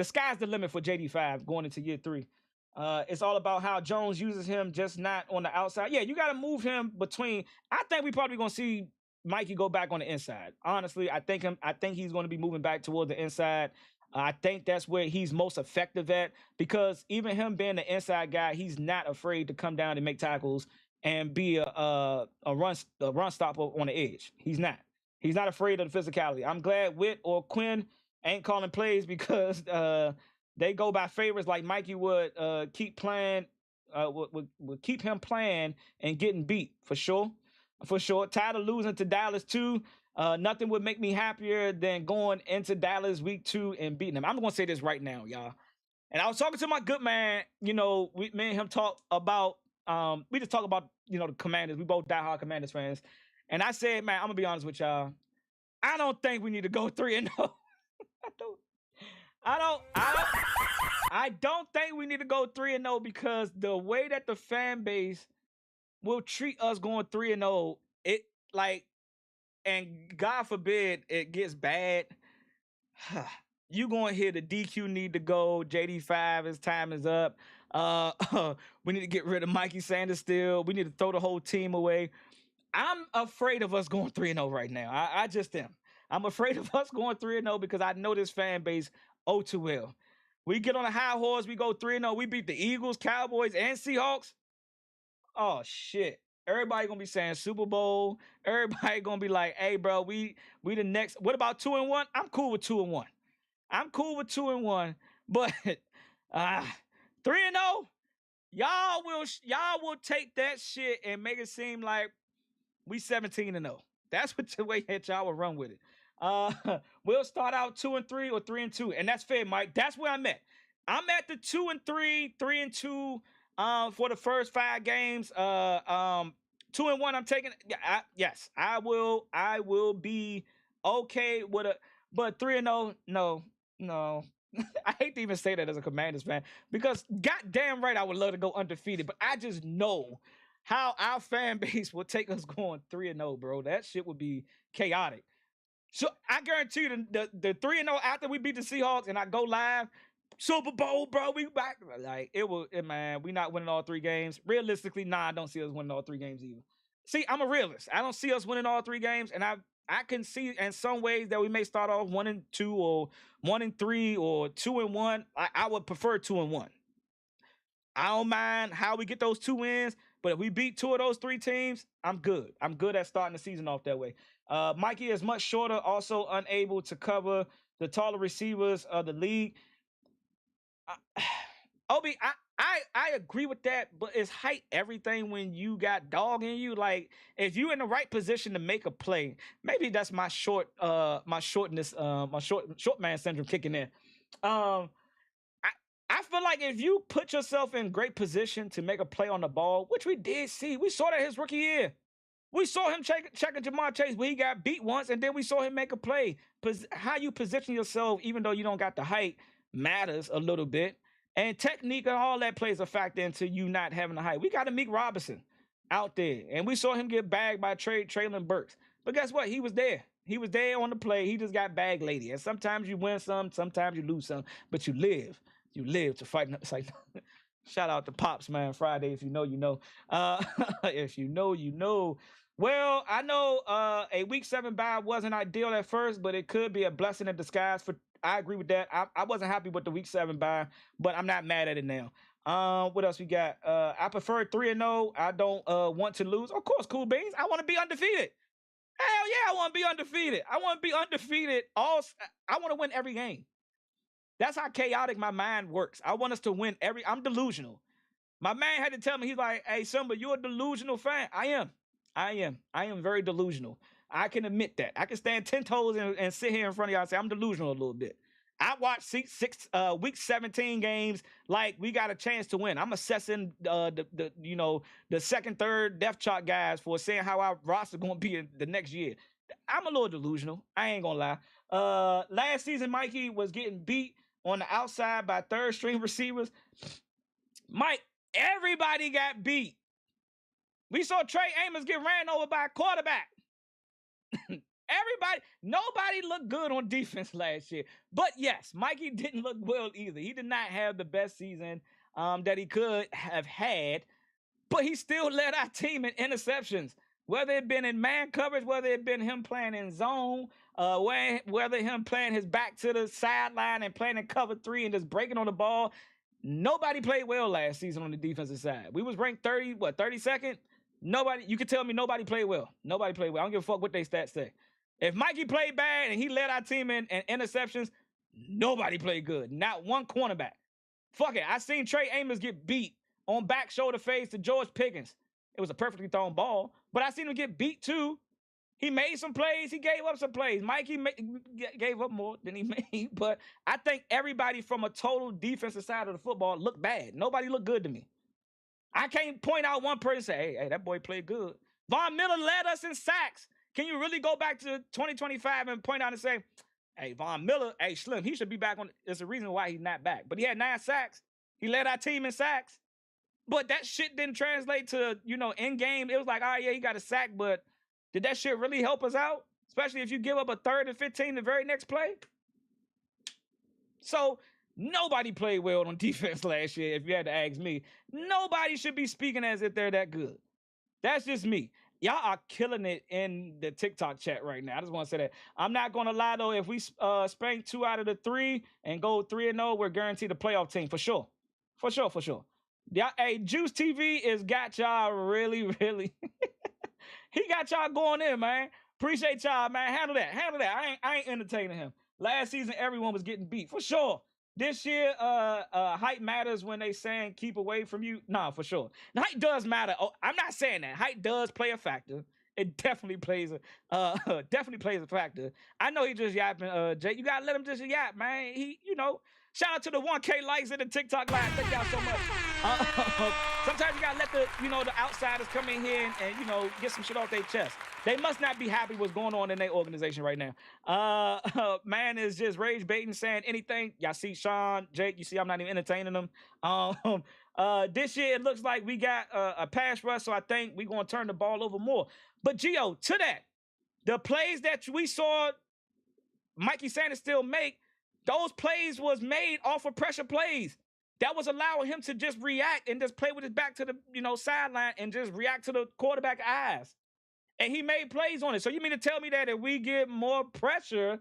sky's the limit for JD5 going into year 3. It's all about how Jones uses him, just not on the outside. Yeah, you got to move him between. I think we probably going to see Mikey go back on the inside. Honestly, I think he's going to be moving back toward the inside. I think that's where he's most effective at, because even him being the inside guy, he's not afraid to come down and make tackles and be a run stopper on the edge. He's not. He's not afraid of the physicality. I'm glad Witt or Quinn ain't calling plays, because they go by favorites like Mikey would keep playing, would keep him playing and getting beat for sure. Tired of losing to Dallas too. Nothing would make me happier than going into Dallas week 2 and beating them. I'm going to say this right now, y'all. And I was talking to my good man, me and him talk about, we just talk about, the Commanders. We both diehard Commanders fans. And I said, man, I'm gonna be honest with y'all. I don't think we need to go 3-0. I don't. I don't. I don't. I don't think we need to go 3-0 because the way that the fan base will treat us going 3-0, it like, and God forbid it gets bad. You going to hear the DQ need to go. JD5, his time is up. We need to get rid of Mikey Sainristil. We need to throw the whole team away. I'm afraid of us going 3-0 right now. I just am. I'm afraid of us going 3-0 because I know this fan base oh too well. We get on a high horse, we go 3-0. We beat the Eagles, Cowboys, and Seahawks. Oh shit. Everybody gonna be saying Super Bowl. Everybody gonna be like, hey, bro, we the next. What about 2-1? I'm cool with 2-1. I'm cool with 2-1, but 3-0, y'all will take that shit and make it seem like we 17-0. That's what the way that y'all will run with it. We'll start out 2-3 or 3-2, and that's fair, Mike. That's where I'm at. I'm at the 2-3, 3-2 for the first 5 games. 2-1. I'm taking. Yes, I will be okay with a. But 3-0, no. I hate to even say that as a Commanders fan because goddamn right I would love to go undefeated, but I just know how our fan base will take us going 3-0, bro. That shit would be chaotic. So I guarantee you the 3-0 after we beat the Seahawks and I go live, Super Bowl, bro, we back. Like man, we not winning all 3 games. Realistically, I don't see us winning all 3 games either. See, I'm a realist. I don't see us winning all 3 games, and I can see in some ways that we may start off 1-2 or 1-3 or 2-1. I would prefer 2-1. I don't mind how we get those 2 wins, but if we beat 2 of those 3 teams, I'm good. I'm good at starting the season off that way. Mikey is much shorter, also unable to cover the taller receivers of the league. Obi, I agree with that, but is height everything when you got dog in you? Like, if you're in the right position to make a play, maybe that's my short man syndrome kicking in. I feel like if you put yourself in great position to make a play on the ball, which we did see, we saw that his rookie year. We saw him checking Jamar Chase, but he got beat once, and then we saw him make a play. How you position yourself, even though you don't got the height, matters a little bit. And technique and all that plays a factor into you not having the height. We got Amik Robertson out there, and we saw him get bagged by Traylon Burks. But guess what? He was there. He was there on the play. He just got bagged lady. And sometimes you win some, sometimes you lose some, but you live. You live to fight. It's like, shout out to Pops, man. Friday, if you know, you know. If you know, you know. Well, I know a week 7 bye wasn't ideal at first, but it could be a blessing in disguise. I agree with that. I wasn't happy with the week 7 bye, but I'm not mad at it now. What else we got? I prefer 3-0. I don't want to lose. Of course, Cool Beans. I want to be undefeated. Hell yeah, I want to be undefeated. I want to be undefeated. I want to win every game. That's how chaotic my mind works. I want us to win I'm delusional. My man had to tell me, he's like, hey, Simba, you're a delusional fan. I am very delusional. I can admit that. I can stand 10 toes and sit here in front of y'all and say I'm delusional a little bit. I watched week 17 games like we got a chance to win. I'm assessing the second, third depth chart guys for saying how our roster going to be in the next year. I'm a little delusional. I ain't gonna lie. Last season, Mikey was getting beat on the outside by third string receivers. Mike, everybody got beat. We saw Trey Amos get ran over by a quarterback. Nobody looked good on defense last year. But yes, Mikey didn't look well either. He did not have the best season that he could have had, but he still led our team in interceptions. Whether it been in man coverage, whether it been him playing in zone, whether him playing his back to the sideline and playing in cover 3 and just breaking on the ball, nobody played well last season on the defensive side. We was ranked 32nd? Nobody, you can tell me nobody played well. Nobody played well. I don't give a fuck what they stats say. If Mikey played bad and he led our team in interceptions, nobody played good. Not one cornerback. Fuck it. I seen Trey Amos get beat on back shoulder fades to George Pickens. It was a perfectly thrown ball, but I seen him get beat too. He made some plays. He gave up some plays. Mikey gave up more than he made, but I think everybody from a total defensive side of the football looked bad. Nobody looked good to me. I can't point out one person and say, hey, that boy played good. Von Miller led us in sacks. Can you really go back to 2025 and point out and say, hey, Von Miller, hey, Slim, he should be back on. There's a reason why he's not back. But he had 9 sacks. He led our team in sacks. But that shit didn't translate to, in game. It was like, oh, yeah, he got a sack, but did that shit really help us out? Especially if you give up a 3rd and 15 the very next play. So nobody played well on defense last year, if you had to ask me. Nobody should be speaking as if they're that good. That's just me. Y'all are killing it in the TikTok chat right now. I just want to say that. I'm not going to lie, though. If we spank 2 out of the 3 and go 3-0, we're guaranteed a playoff team. For sure. For sure. Yeah, hey, Juice TV is got y'all really, really. He got y'all going in, man. Appreciate y'all, man. Handle that. I ain't entertaining him. Last season, everyone was getting beat. For sure. This year, height matters when they saying keep away from you. Nah, for sure. And height does matter. Oh, I'm not saying that. Height does play a factor. It definitely plays a factor. I know he just yapping, Jake. You gotta let him just yap, man. He, shout out to the 1K likes in the TikTok live. Thank y'all so much. Sometimes you gotta let the outsiders come in here and get some shit off their chest. They must not be happy what's going on in their organization right now. Man is just rage baiting, saying anything. Y'all see Sean, Jake, you see I'm not even entertaining them. This year it looks like we got a pass rush, so I think we're going to turn the ball over more. But, Gio, to that, the plays that we saw Mikey Sainristil make, those plays was made off of pressure plays. That was allowing him to just react and just play with his back to the sideline and just react to the quarterback eyes. And he made plays on it. So you mean to tell me that if we get more pressure,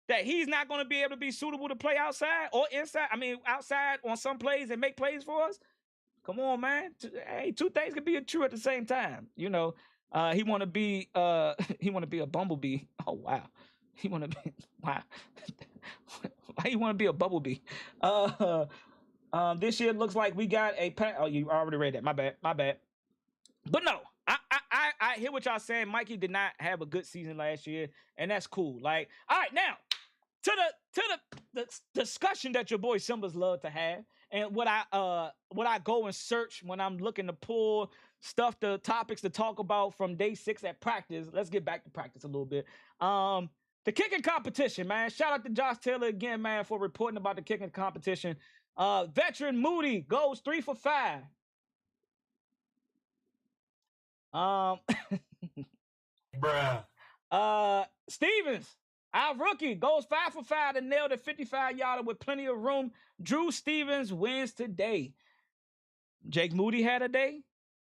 that he's not going to be able to be suitable to play outside or inside? I mean, outside on some plays and make plays for us? Come on, man. Hey, 2 things can be true at the same time. He want to be a bumblebee. Oh wow. He want to be wow. Why you want to be a bumblebee? This year looks like we got a oh, you already read that. My bad. But no, I hear what y'all saying. Mikey did not have a good season last year, and that's cool. Like, all right, now to the discussion that your boy Simba's love to have, and what I go and search when I'm looking to pull stuff, the topics to talk about from day 6 at practice. Let's get back to practice a little bit. The kicking competition, man. Shout out to Josh Taylor again, man, for reporting about the kicking competition. Veteran Moody goes 3 for 5. Bruh. Stevens, our rookie, goes 5 for 5 to nail the 55-yarder with plenty of room. Drew Stevens wins today. Jake Moody had a day.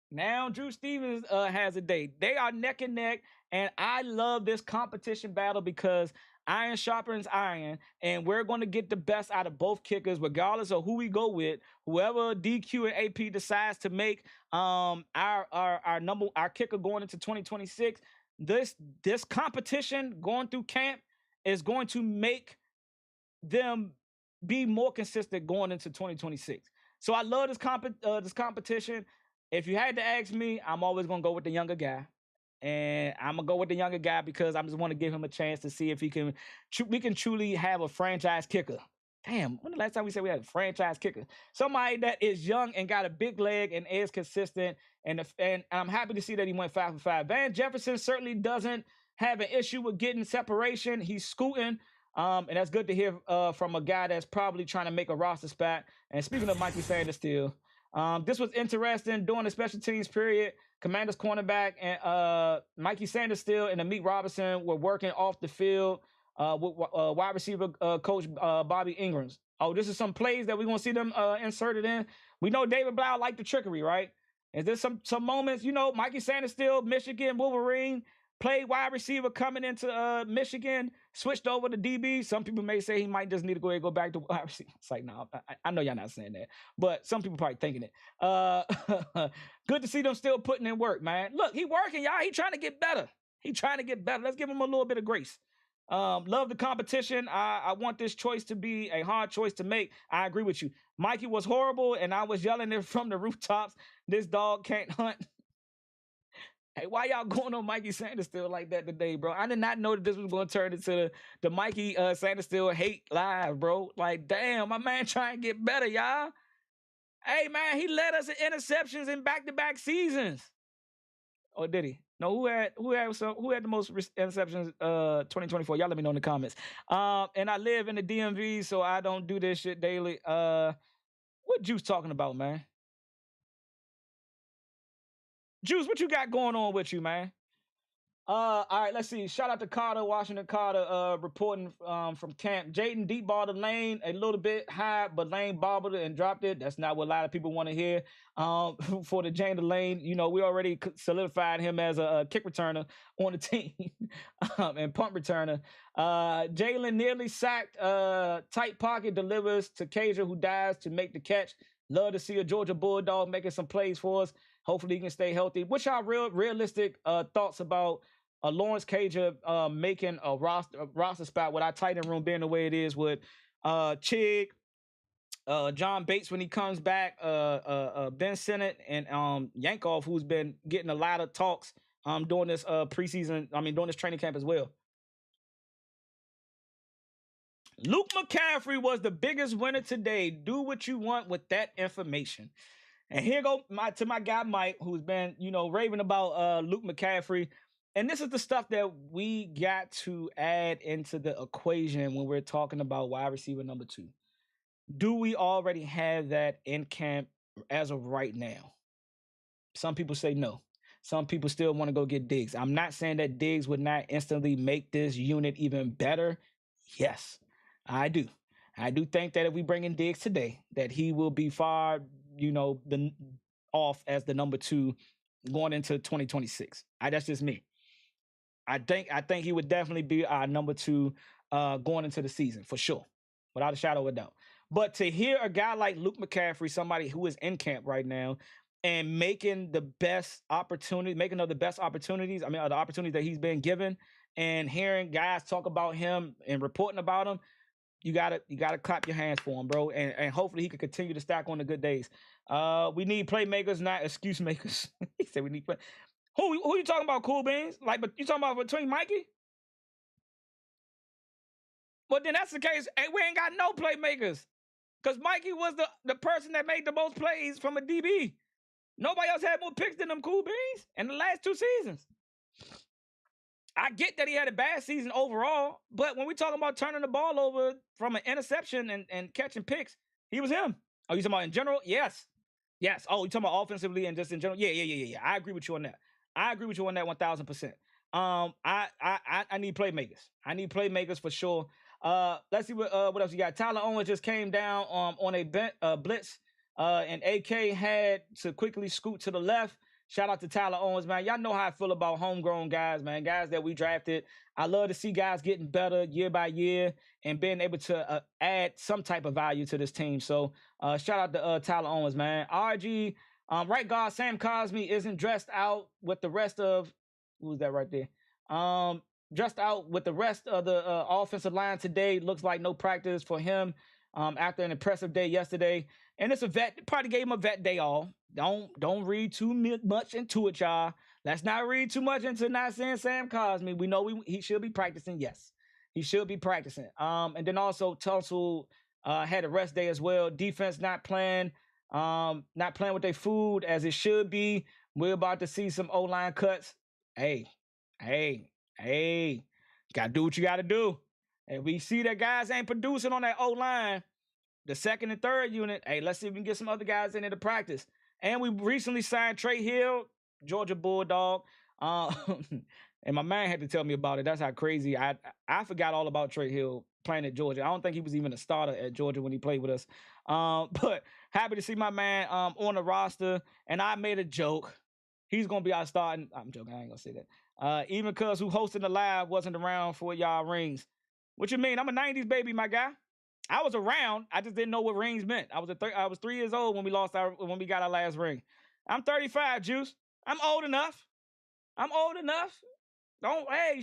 Now Drew Stevens has a day. They are neck and neck, and I love this competition battle because iron sharpens iron, and we're going to get the best out of both kickers, regardless of who we go with. Whoever DQ and AP decides to make our kicker going into 2026, this competition going through camp is going to make them be more consistent going into 2026. So I love this competition. If you had to ask me, I'm always going to go with the younger guy. And I'm going to go with the younger guy because I just want to give him a chance to see if we can truly have a franchise kicker. Damn, when the last time we said we had a franchise kicker? Somebody that is young and got a big leg and is consistent. And I'm happy to see that he went 5 for 5. Van Jefferson certainly doesn't have an issue with getting separation. He's scooting. And that's good to hear from a guy that's probably trying to make a roster spot. And speaking of Mikey Sainristil, this was interesting during the special teams period. Commanders cornerback and Mikey Sainristil and Amik Robertson were working off the field with wide receiver coach Bobby Ingrams. Oh, this is some plays that we're going to see them inserted in. We know David Blau liked the trickery, right? Is there some moments, Mikey Sainristil, Michigan Wolverine, played wide receiver coming into Michigan, switched over to DB. Some people may say he might just need to go ahead and go back to wide receiver. It's like, no, I know y'all not saying that. But some people probably thinking it. Good to see them still putting in work, man. Look, he working, y'all. He trying to get better. Let's give him a little bit of grace. Love the competition. I want this choice to be a hard choice to make. I agree with you. Mikey was horrible, and I was yelling it from the rooftops. This dog can't hunt. Hey, why y'all going on Mikey Sainristil like that today, bro? I did not know that this was going to turn into the Mikey Sainristil hate live, bro. Like, damn, my man trying to get better, y'all. Hey, man, he led us in interceptions in back-to-back seasons. Or did he? No, who had the most interceptions 2024? Y'all let me know in the comments. And I live in the DMV, so I don't do this shit daily. What Juice talking about, man? Juice, what you got going on with you, man? All right, let's see. Shout out to Carter, Washington Carter, reporting from camp. Jaden deep ball to Lane a little bit high, but Lane bobbled it and dropped it. That's not what a lot of people want to hear. For the Jane to Lane, we already solidified him as a kick returner on the team and punt returner. Jalen nearly sacked. Tight pocket delivers to Cager, who dives to make the catch. Love to see a Georgia Bulldog making some plays for us. Hopefully he can stay healthy. What's y'all realistic thoughts about Lawrence Cager making a roster spot with our tight end room being the way it is with Chig, John Bates when he comes back, Ben Sinnott, and Yankov, who's been getting a lot of talks during this preseason, during this training camp as well. Luke McCaffrey was the biggest winner today. Do what you want with that information. And here go my guy Mike, who's been, raving about Luke McCaffrey. And this is the stuff that we got to add into the equation when we're talking about wide receiver number 2. Do we already have that in camp as of right now? Some people say no. Some people still want to go get Diggs. I'm not saying that Diggs would not instantly make this unit even better. Yes, I do. I do think that if we bring in Diggs today, that he will be far, off as the number 2 going into 2026. That's just me. I think he would definitely be our number 2 going into the season for sure, without a shadow of a doubt. But to hear a guy like Luke McCaffrey, somebody who is in camp right now, and making the best opportunity, making of the best opportunities, the opportunities that he's been given, and hearing guys talk about him and reporting about him, you gotta clap your hands for him, bro. And hopefully he can continue to stack on the good days. We need playmakers, not excuse makers. He said we need play. Who you talking about, Cool Beans? But you talking about between Mikey? Well, then that's the case. Hey, we ain't got no playmakers. Because Mikey was the person that made the most plays from a DB. Nobody else had more picks than them Cool Beans in the last 2 seasons. I get that he had a bad season overall, but when we talking about turning the ball over from an interception and catching picks, he was him. Oh, you talking about in general? Yes. Oh, you talking about offensively and just in general? Yeah. I agree with you on that. 1,000%. I need playmakers. I need playmakers for sure. Let's see what else you got. Tyler Owens just came down on a blitz, and AK had to quickly scoot to the left. Shout out to Tyler Owens, man. Y'all know how I feel about homegrown guys, man. Guys that we drafted. I love to see guys getting better year by year and being able to add some type of value to this team. So shout out to Tyler Owens, man. RG, right guard Sam Cosme isn't dressed out with the rest of, who's that right there? Dressed out with the rest of the offensive line today. Looks like no practice for him after an impressive day yesterday. And it's a vet, probably gave him a vet day off. Don't read too much into it, y'all. Let's not read too much into not saying Sam Cosme. We know he should be practicing. Yes, he should be practicing. And then also Tunsil had a rest day as well. Defense not playing with their food as it should be. We're about to see some O-line cuts. Hey, gotta do what you gotta do. And we see that guys ain't producing on that O-line, the second and third unit. Hey, let's see if we can get some other guys in there to practice. And we recently signed Trey Hill, Georgia Bulldog. And my man had to tell me about it. That's how crazy. I forgot all about Trey Hill playing at Georgia. I don't think he was even a starter at Georgia when he played with us. But happy to see my man on the roster. And I made a joke. He's going to be our starting. I'm joking. I ain't going to say that. Even cuz who hosted the live wasn't around for y'all rings. What you mean? I'm a 90s baby, my guy. I was around. I just didn't know what rings meant. I was 3 years old when we got our last ring. I'm 35, Juice. I'm old enough. Hey,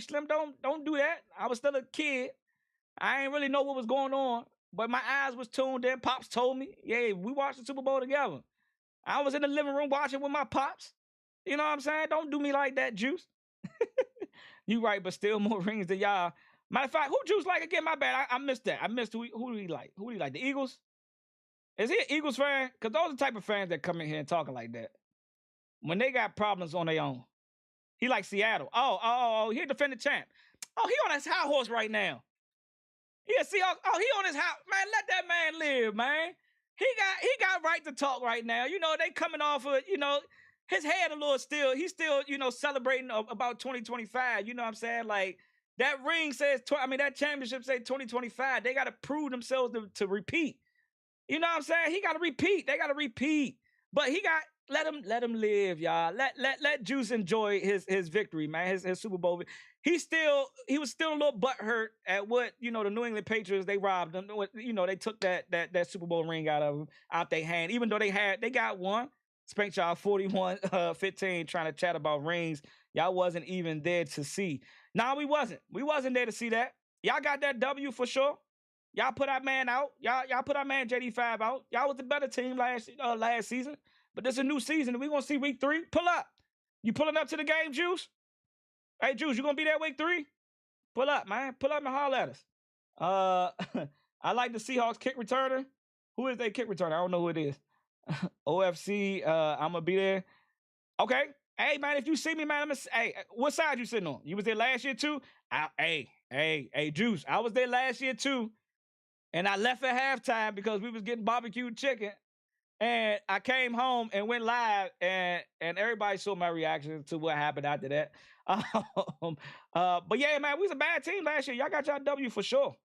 Slim, don't do that. I was still a kid. I ain't really know what was going on, but my eyes was tuned in. Pops told me, yeah, we watched the Super Bowl together. I was in the living room watching with my pops. You know what I'm saying? Don't do me like that, Juice. You right, but still more rings than y'all. Matter of fact, who Juice like again? My bad. I missed that. I missed who do he like? Who do he like? The Eagles? Is he an Eagles fan? Because those are the type of fans that come in here and talking like that. When they got problems on their own. He like Seattle. He defending champ. Oh, he on his high horse right now. Yeah, Seahawks. Oh, he on his high. Man, let that man live, man. He got right to talk right now. You know, they coming off of, his head a little still. He's still, celebrating about 2025. You know what I'm saying? Like, that ring says, that championship says 2025. They got to prove themselves to repeat. You know what I'm saying? He got to repeat. They got to repeat. But let him live, y'all. Let Juice enjoy his victory, man. His Super Bowl. He was still a little butthurt at what, the New England Patriots, they robbed him. They took that Super Bowl ring out their hand, even though they got one. Spanked y'all 41-15 trying to chat about rings. Y'all wasn't even there to see. Nah, we wasn't. We wasn't there to see that. Y'all got that W for sure. Y'all put our man out. Y'all put our man JD5 out. Y'all was the better team last season. But this is a new season. We're going to see week 3. Pull up. You pulling up to the game, Juice? Hey, Juice, you going to be there week 3? Pull up, man. Pull up and holler at us. I like the Seahawks kick returner. Who is their kick returner? I don't know who it is. OFC, I'm going to be there. Okay. Hey, man, if you see me, man, what side you sitting on? You was there last year, too? Hey, Juice, I was there last year, too. And I left at halftime because we was getting barbecued chicken. And I came home and went live, and everybody saw my reaction to what happened after that. But yeah, man, we was a bad team last year. Y'all got y'all W for sure.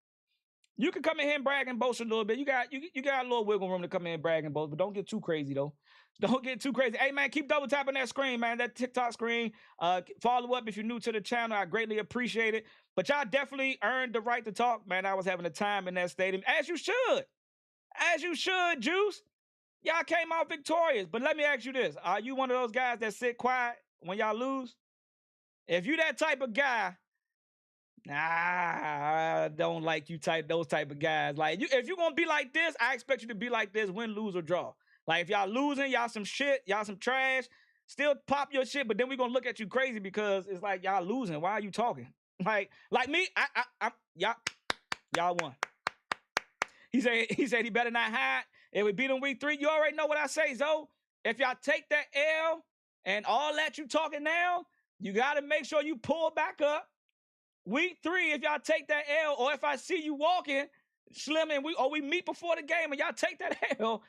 You can come in here and brag and boast a little bit. You got a little wiggle room to come in and brag and boast, but don't get too crazy though. Don't get too crazy. Hey man, keep double tapping that screen, man. That TikTok screen. Follow up if you're new to the channel. I greatly appreciate it. But y'all definitely earned the right to talk, man. I was having a time in that stadium, as you should. As you should, Juice. Y'all came out victorious. But let me ask you this. Are you one of those guys that sit quiet when y'all lose? If you that type of guy, I don't like those type of guys. Like, if you're going to be like this, I expect you to be like this, win, lose, or draw. Like, if y'all losing, y'all some shit, y'all some trash, still pop your shit, but then we're going to look at you crazy because it's like y'all losing. Why are you talking? Like me, y'all won. He said he better not hide. If we beat him week 3, you already know what I say, Zoe. If y'all take that L and all that you talking now, you got to make sure you pull back up. Week 3, if y'all take that L, or if I see you walking, Slim, and we meet before the game and y'all take that L,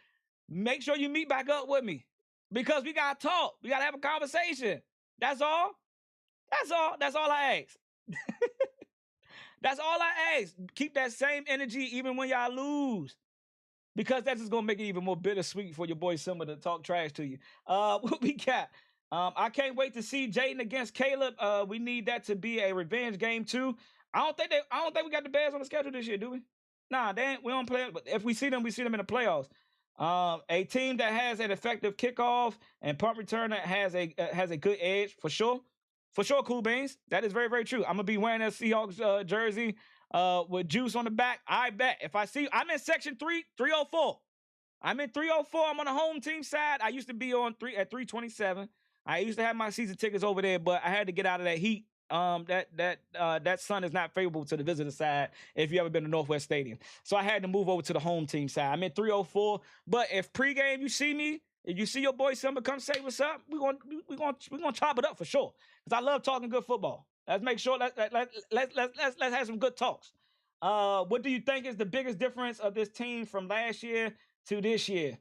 make sure you meet back up with me. Because we got to talk. We got to have a conversation. That's all. That's all I ask. That's all I ask. Keep that same energy even when y'all lose. Because that's just going to make it even more bittersweet for your boy Simba to talk trash to you. What we got? I can't wait to see Jaden against Caleb. We need that to be a revenge game too. I don't think we got the Bears on the schedule this year, do we? Nah, we don't play. But if we see them in the playoffs. A team that has an effective kickoff and punt return that has a good edge for sure. For sure, Cool Beans. That is very, very true. I'm gonna be wearing a Seahawks jersey with Juice on the back. I bet. If I see, I'm in section 304. I'm in 304. I'm on the home team side. I used to be at 327. I used to have my season tickets over there, but I had to get out of that heat. That sun is not favorable to the visitor side if you ever been to Northwest Stadium. So I had to move over to the home team side. I'm in 304. But if pregame you see me, if you see your boy Simba, come say what's up. We're gonna chop it up for sure. Because I love talking good football. Let's make sure let's have some good talks. What do you think is the biggest difference of this team from last year to this year?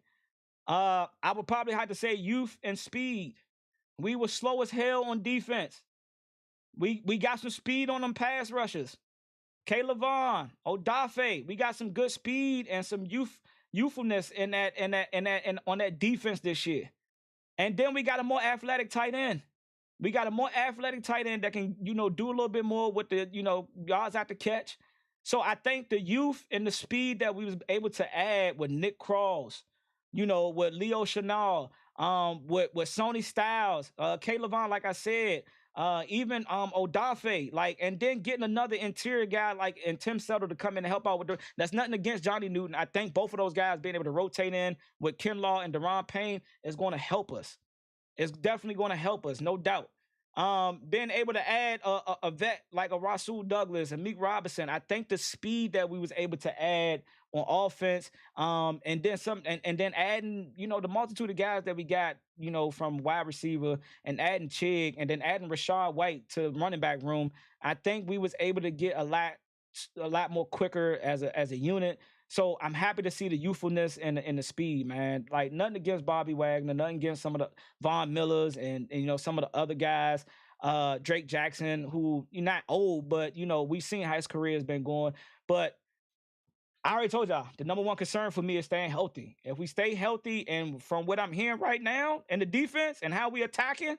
I would probably have to say youth and speed. We were slow as hell on defense. We got some speed on them pass rushers. Caleb Vaughn, Odafe, we got some good speed and some youthfulness in on that defense this year. And then we got a more athletic tight end. We got a more athletic tight end that can, do a little bit more with the, yards after catch. So I think the youth and the speed that we was able to add with Nick Cross, with Leo Chenal, with Sony Styles, Caleb Vaughn, like I said, even Odafe, and then getting another interior guy in Tim Settle to come in and help out with that's nothing against Johnny Newton. I think both of those guys being able to rotate in with Kinlaw and Deron Payne is going to help us. It's definitely going to help us, no doubt. Being able to add a vet like a Rasul Douglas and Amik Robertson, I think the speed that we was able to add on offense, and then and then adding, the multitude of guys that we got, from wide receiver and adding Chig and then adding Rashad White to running back room, I think we was able to get a lot more quicker as a unit. So I'm happy to see the youthfulness and the speed, man. Like nothing against Bobby Wagner, nothing against some of the Von Millers and some of the other guys. Drake Jackson, who you're not old, but we've seen how his career has been going. But I already told y'all the number one concern for me is staying healthy. If we stay healthy, and from what I'm hearing right now in the defense and how we attacking,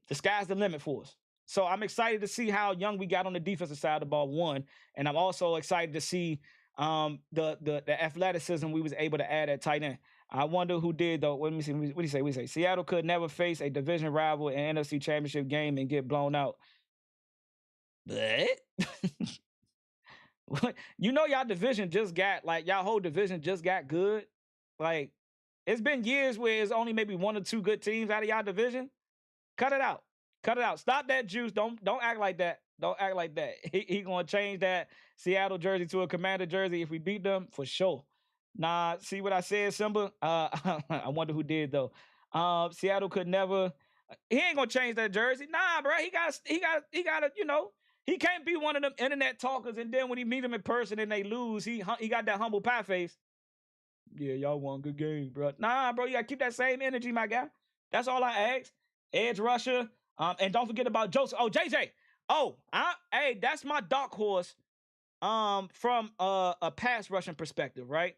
the sky's the limit for us. So I'm excited to see how young we got on the defensive side of the ball, one, and I'm also excited to see the athleticism we was able to add at tight end. I wonder who did though. Let me see. What do you say? We say Seattle could never face a division rival in NFC Championship game and get blown out. What? Y'all division just got y'all whole division just got good. Like it's been years where it's only maybe one or two good teams out of y'all division. Cut it out. Cut it out. Stop that juice. Don't act like that. Don't act like that. He gonna change that Seattle jersey to a Commander jersey if we beat them for sure. Nah, see what I said, Simba? I wonder who did though. Seattle could never. He ain't gonna change that jersey. Nah, bro. He got. He can't be one of them internet talkers, and then when he meet him in person and they lose, he got that humble pie face. Yeah, y'all won, good game, bro. Nah, bro, you gotta keep that same energy, my guy. That's all I ask. Edge rusher, and don't forget about Joseph. Oh, JJ. Oh, hey, that's my dark horse. From a pass rushing perspective, right?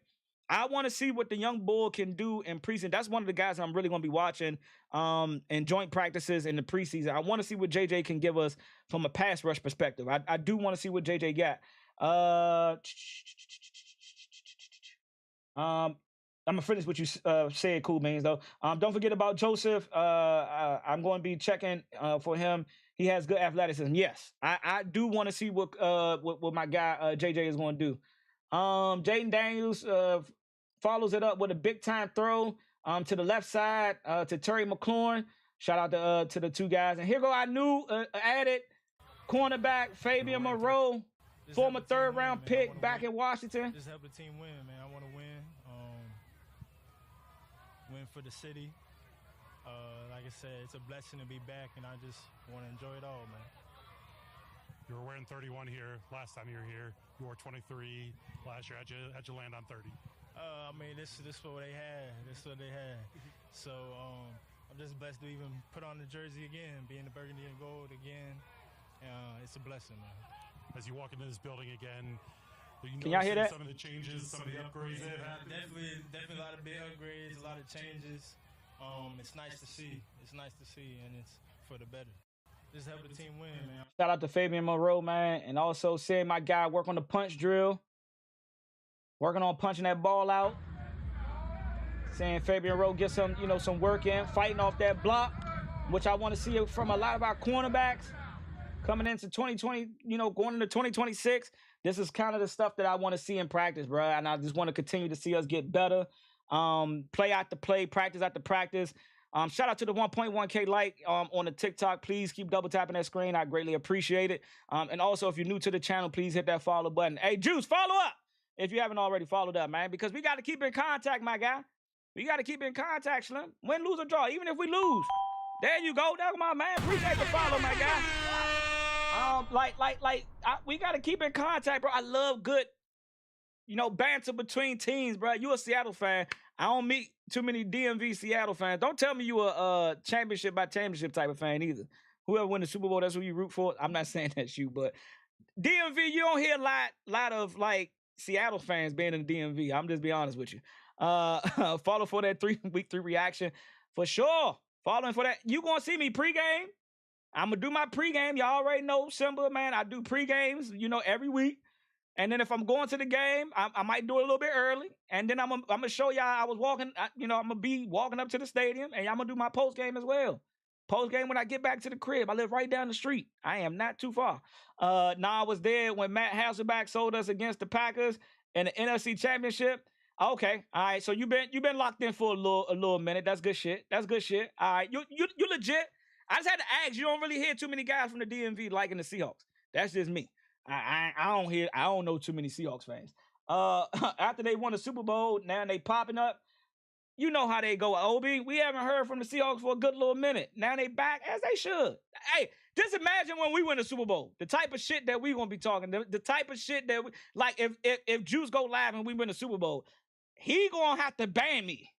I want to see what the young bull can do in preseason. That's one of the guys I'm really going to be watching in joint practices in the preseason. I want to see what JJ can give us from a pass rush perspective. I do want to see what JJ got. I'm gonna finish what you said, Cool Beans, though. Don't forget about Joseph. I'm going to be checking for him. He has good athleticism. Yes, I do want to see what my guy JJ is going to do. Jaden Daniels follows it up with a big time throw to the left side to Terry McLaurin. Shout out to the two guys. And here go our new added cornerback Fabian Moreau, former third round pick back in Washington. Just help the team win, man. I want to win. Win for the city. Like I said, it's a blessing to be back, and I just want to enjoy it all, man. You were wearing 31 here last time you were here. You wore 23 last year. How'd you land on 30? I mean, this is what they had. This is what they had. So I'm just blessed to even put on the jersey again, be in the burgundy and gold again. It's a blessing, man. As you walk into this building again, can y'all hear that? Some of the changes, some of the upgrades that have happened. Definitely a lot of big upgrades, a lot of changes. It's nice to see. It's nice to see, and it's for the better. Just help the team win, man. Shout out to Fabian Moreau, man, and also seeing my guy work on the punch drill, working on punching that ball out. Seeing Fabian Moreau get some work in, fighting off that block, which I want to see from a lot of our cornerbacks coming into 2020. Going into 2026. This is kind of the stuff that I want to see in practice, bro. And I just want to continue to see us get better. Play out the play, practice out the practice. Shout out to the 1.1K like on the TikTok. Please keep double tapping that screen. I greatly appreciate it. And also, if you're new to the channel, please hit that follow button. Hey, Juice, follow up if you haven't already followed up, man, because we got to keep in contact, my guy. We got to keep in contact, Slim. Win, lose, or draw, even if we lose. There you go. That's my man. Appreciate the follow, my guy. We got to keep in contact, bro. I love good, banter between teams, bro. You a Seattle fan. I don't meet too many DMV Seattle fans. Don't tell me you a championship by championship type of fan either. Whoever win the Super Bowl, that's who you root for. I'm not saying that's you, but DMV, you don't hear a lot of Seattle fans being in the DMV. I'm just being honest with you. Follow for that week 3 reaction for sure. Following for that. You gonna see me pregame. I'm gonna do my pregame. Y'all already know Simba, man. I do pregames, every week. And then if I'm going to the game, I might do it a little bit early. And then I'm gonna show y'all I was walking, I'm gonna be walking up to the stadium, and I'm gonna do my post game as well. Post game when I get back to the crib. I live right down the street. I am not too far. I was there when Matt Hasselbeck sold us against the Packers in the NFC Championship. Okay, all right. So you been locked in for a little minute. That's good shit. All right, you legit. I just had to ask. You don't really hear too many guys from the DMV liking the Seahawks. That's just me. I don't know too many Seahawks fans. After they won the Super Bowl, now they popping up. You know how they go, Obi. We haven't heard from the Seahawks for a good little minute. Now they back as they should. Hey, just imagine when we win the Super Bowl, the type of shit that we gonna be talking, the type of shit that we, like if Juice go live and we win the Super Bowl, he gonna have to ban me.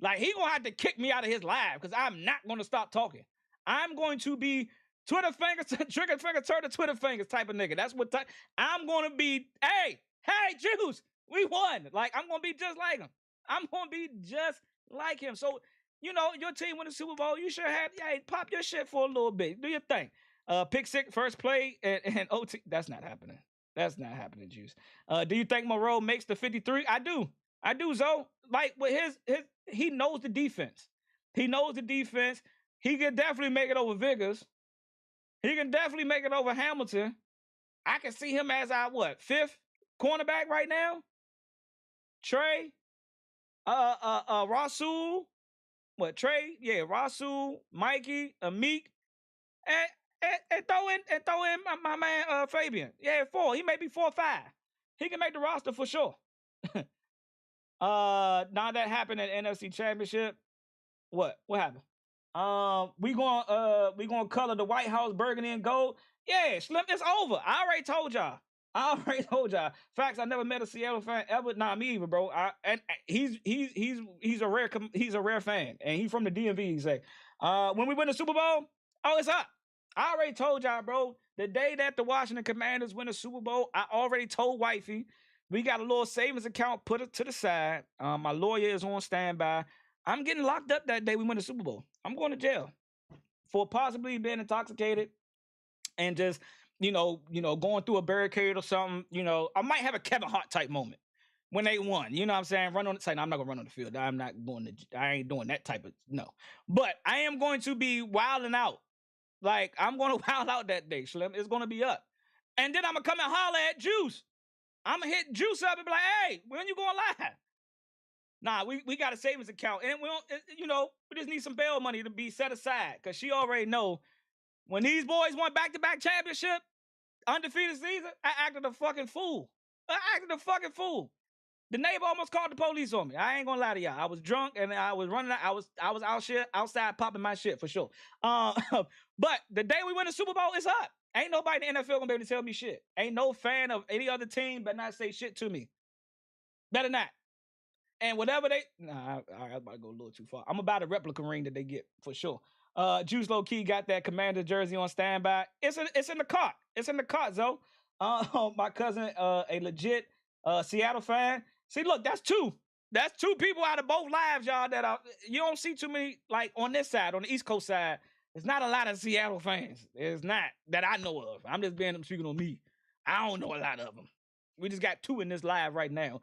Like he gonna have to kick me out of his live because I'm not gonna stop talking. I'm going to be Twitter fingers, trigger finger, turn to Twitter fingers type of nigga. That's what I'm gonna be. Hey, Juice, we won. Like I'm gonna be just like him. I'm gonna be just like him. So, you know, your team win the Super Bowl. You should have, pop your shit for a little bit. Do your thing. Pick six, first play, and OT. That's not happening. That's not happening, Juice. Do you think Moreau makes the 53? I do, Zoe. Like with he knows the defense. He knows the defense. He can definitely make it over Vickers. He can definitely make it over Hamilton. I can see him as our fifth cornerback right now. Trey. Rasul, Trey? Yeah, Rasul, Mikey, Amik, and throw in my man Fabian. Yeah, 4. He may be 4 or 5. He can make the roster for sure. Now that happened at NFC Championship. What happened? We gonna color the White House burgundy and gold. Yeah, Slim, it's over. I already told y'all. Facts, I never met a Seattle fan ever. Nah, me either, bro. He's a rare fan, and he's from the DMV. He say, when we win the Super Bowl, it's up. I already told y'all, bro. The day that the Washington Commanders win the Super Bowl, I already told Wifey we got a little savings account, put it to the side. My lawyer is on standby. I'm getting locked up that day we win the Super Bowl. I'm going to jail for possibly being intoxicated and just. Going through a barricade or something, I might have a Kevin Hart type moment when they won. You know what I'm saying? Run on the side. I'm not going to run on the field. I ain't doing that type of, no. But I am going to be wilding out. Like, I'm going to wild out that day, Slim. It's going to be up. And then I'm going to come and holler at Juice. I'm going to hit Juice up and be like, hey, when you going live? Nah, we got a savings account. And we don't, we just need some bail money to be set aside. Because she already know when these boys won back-to-back championship, undefeated season, I acted a fucking fool. The neighbor almost called the police on me. I ain't gonna lie to y'all. I was drunk and I was running out. I was outside popping my shit for sure. But the day we win the Super Bowl, it's up. Ain't nobody in the NFL gonna be able to tell me shit. Ain't no fan of any other team better not say shit to me. Better not. And whatever I was about to go a little too far. I'm about a replica ring that they get for sure. Juice low key got that Commander jersey on standby. It's in the cart. It's in the cart, Zoe. My cousin, a legit Seattle fan. See, look, that's two. That's two people out of both lives, y'all. You don't see too many like on this side, on the East Coast side. There's not a lot of Seattle fans. There's not that I know of. I'm just speaking on me. I don't know a lot of them. We just got 2 in this live right now.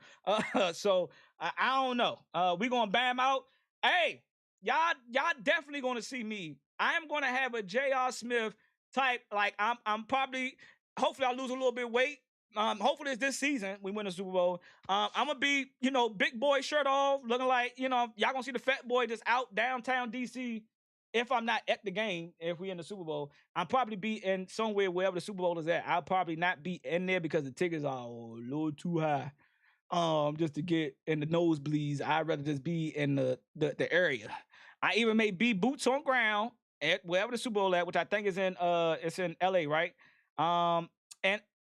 So I don't know. We gonna bam out. Hey. Y'all definitely gonna see me. I am gonna have a J.R. Smith type. Like I'm probably. Hopefully I lose a little bit of weight. Hopefully it's this season we win the Super Bowl. I'm gonna be big boy shirt off, looking like y'all gonna see the fat boy just out downtown DC. If I'm not at the game, if we in the Super Bowl, I'll probably be in somewhere wherever the Super Bowl is at. I'll probably not be in there because the tickets are a little too high. Just to get in the nosebleeds, I'd rather just be in the area. I even may be boots on ground at wherever the Super Bowl at, which I think is in it's in LA, right? And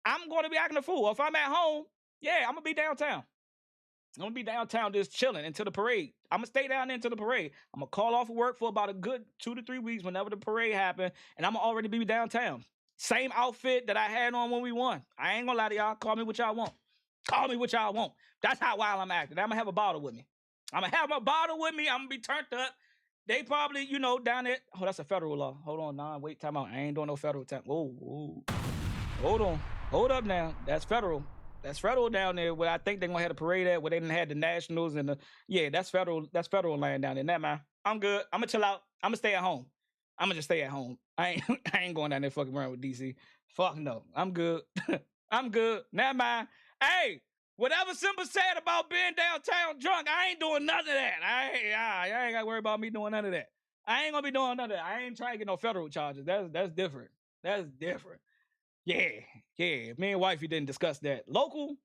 I'm going to be acting a fool. If I'm at home, yeah, I'm gonna be downtown. I'm gonna be downtown just chilling until the parade. I'm gonna stay down there until the parade. I'm gonna call off of work for about a good 2 to 3 weeks whenever the parade happens, and I'm gonna already be downtown. Same outfit that I had on when we won. I ain't gonna lie to y'all. Call me what y'all want. That's how wild I'm acting. I'm gonna have a bottle with me. I'm gonna be turned up. They probably, down there. Oh, that's a federal law. Hold on, wait, time out. I ain't doing no federal time. Whoa. Hold on. Hold up now. That's federal. That's federal down there where I think they're gonna have a parade at where they didn't have the Nationals and that's federal land down there. Never mind. I'm good. I'm gonna chill out. I'm gonna stay at home. I'm gonna just stay at home. I ain't going down there fucking around with DC. Fuck no. I'm good. I'm good. Never mind. Hey, whatever Simba said about being downtown drunk, I ain't doing none of that. I ain't got to worry about me doing none of that. I ain't gonna be doing none of that. I ain't trying to get no federal charges. That's different. That's different. Yeah. Me and wifey didn't discuss that. Local,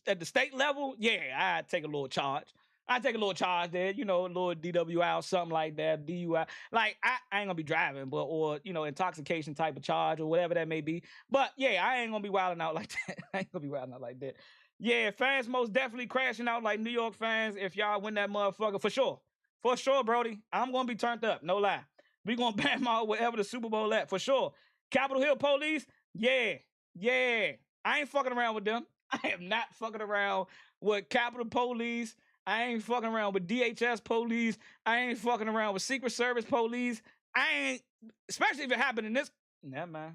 at the state level, yeah, I'd take a little charge. I'd take a little charge there, you know, a little DWI or something like that, DUI. Like, I ain't gonna be driving, but, or, you know, intoxication type of charge or whatever that may be. But yeah, I ain't gonna be wilding out like that. I ain't gonna be wilding out like that. Yeah, fans most definitely crashing out like New York fans if y'all win that motherfucker, for sure. For sure, Brody. I'm gonna be turned up, no lie. We gonna bam out wherever the Super Bowl at, for sure. Capitol Hill police, yeah. I ain't fucking around with them. I am not fucking around with Capitol Police. I ain't fucking around with DHS police. I ain't fucking around with Secret Service police. I ain't, especially if it happened in this, never mind.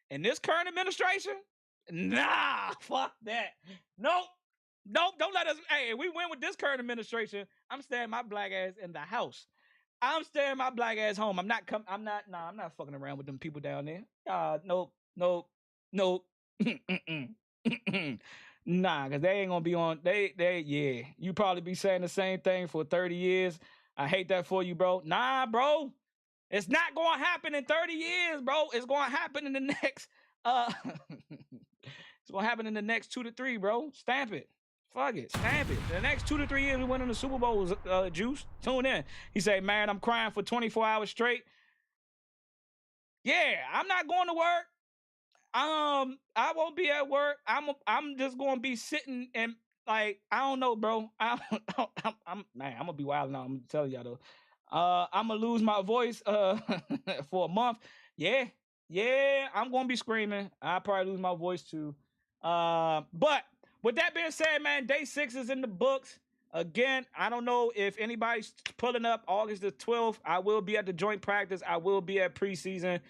In this current administration, nah, fuck that. Nope, don't let us, hey, if we win with this current administration, I'm staying my black ass in the house. I'm staying my black ass home. I'm not fucking around with them people down there. Nope. Nah, because they ain't gonna be on. Yeah. You probably be saying the same thing for 30 years. I hate that for you, bro. Nah, bro. It's not gonna happen in 30 years, bro. It's gonna happen in the next it's gonna happen in the next 2 to 3, bro. Stamp it. Fuck it. Stamp it. The next 2 to 3 years we win in the Super Bowl, Juice. Tune in. He say, man, I'm crying for 24 hours straight. Yeah, I'm not going to work. I won't be at work. I'm just gonna be sitting and, like, I don't know, bro. I'm gonna be wild now. I'm telling y'all though. I'm gonna lose my voice for a month. Yeah, I'm gonna be screaming. I'll probably lose my voice too. But with that being said, man, day 6 is in the books. Again, I don't know if anybody's pulling up August the 12th. I will be at the joint practice. I will be at preseason.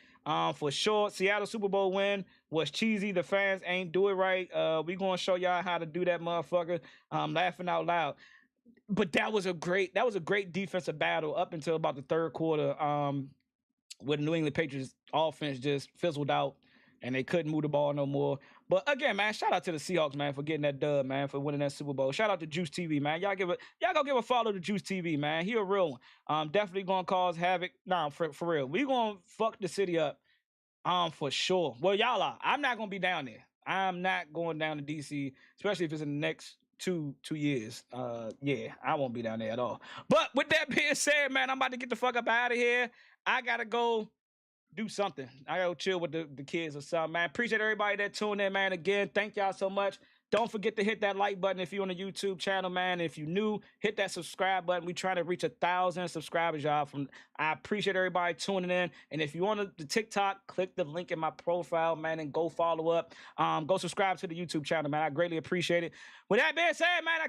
For sure. Seattle Super Bowl win was cheesy. The fans ain't do it right. We gonna show y'all how to do that, motherfucker. Laughing out loud. But that was a great defensive battle up until about the third quarter. Where the New England Patriots offense just fizzled out and they couldn't move the ball no more. But again, man, shout out to the Seahawks, man, for getting that dub, man, for winning that Super Bowl. Shout out to Juice TV, man. Y'all go give a follow to Juice TV, man. He a real one. Definitely gonna cause havoc. Nah, for real. We gonna fuck the city up. For sure. Well, y'all are. I'm not gonna be down there. I'm not going down to DC, especially if it's in the next two years. Yeah, I won't be down there at all. But with that being said, man, I'm about to get the fuck up out of here. I gotta go do something. I gotta go chill with the kids or something, man. Appreciate everybody that tuned in, man. Again, thank y'all so much. Don't forget to hit that like button if you're on the YouTube channel, man. If you're new, hit that subscribe button. We trying to reach 1,000 subscribers, y'all. I appreciate everybody tuning in. And if you want the TikTok, click the link in my profile, man, and go follow up. Go subscribe to the YouTube channel, man. I greatly appreciate it. With that being said, man,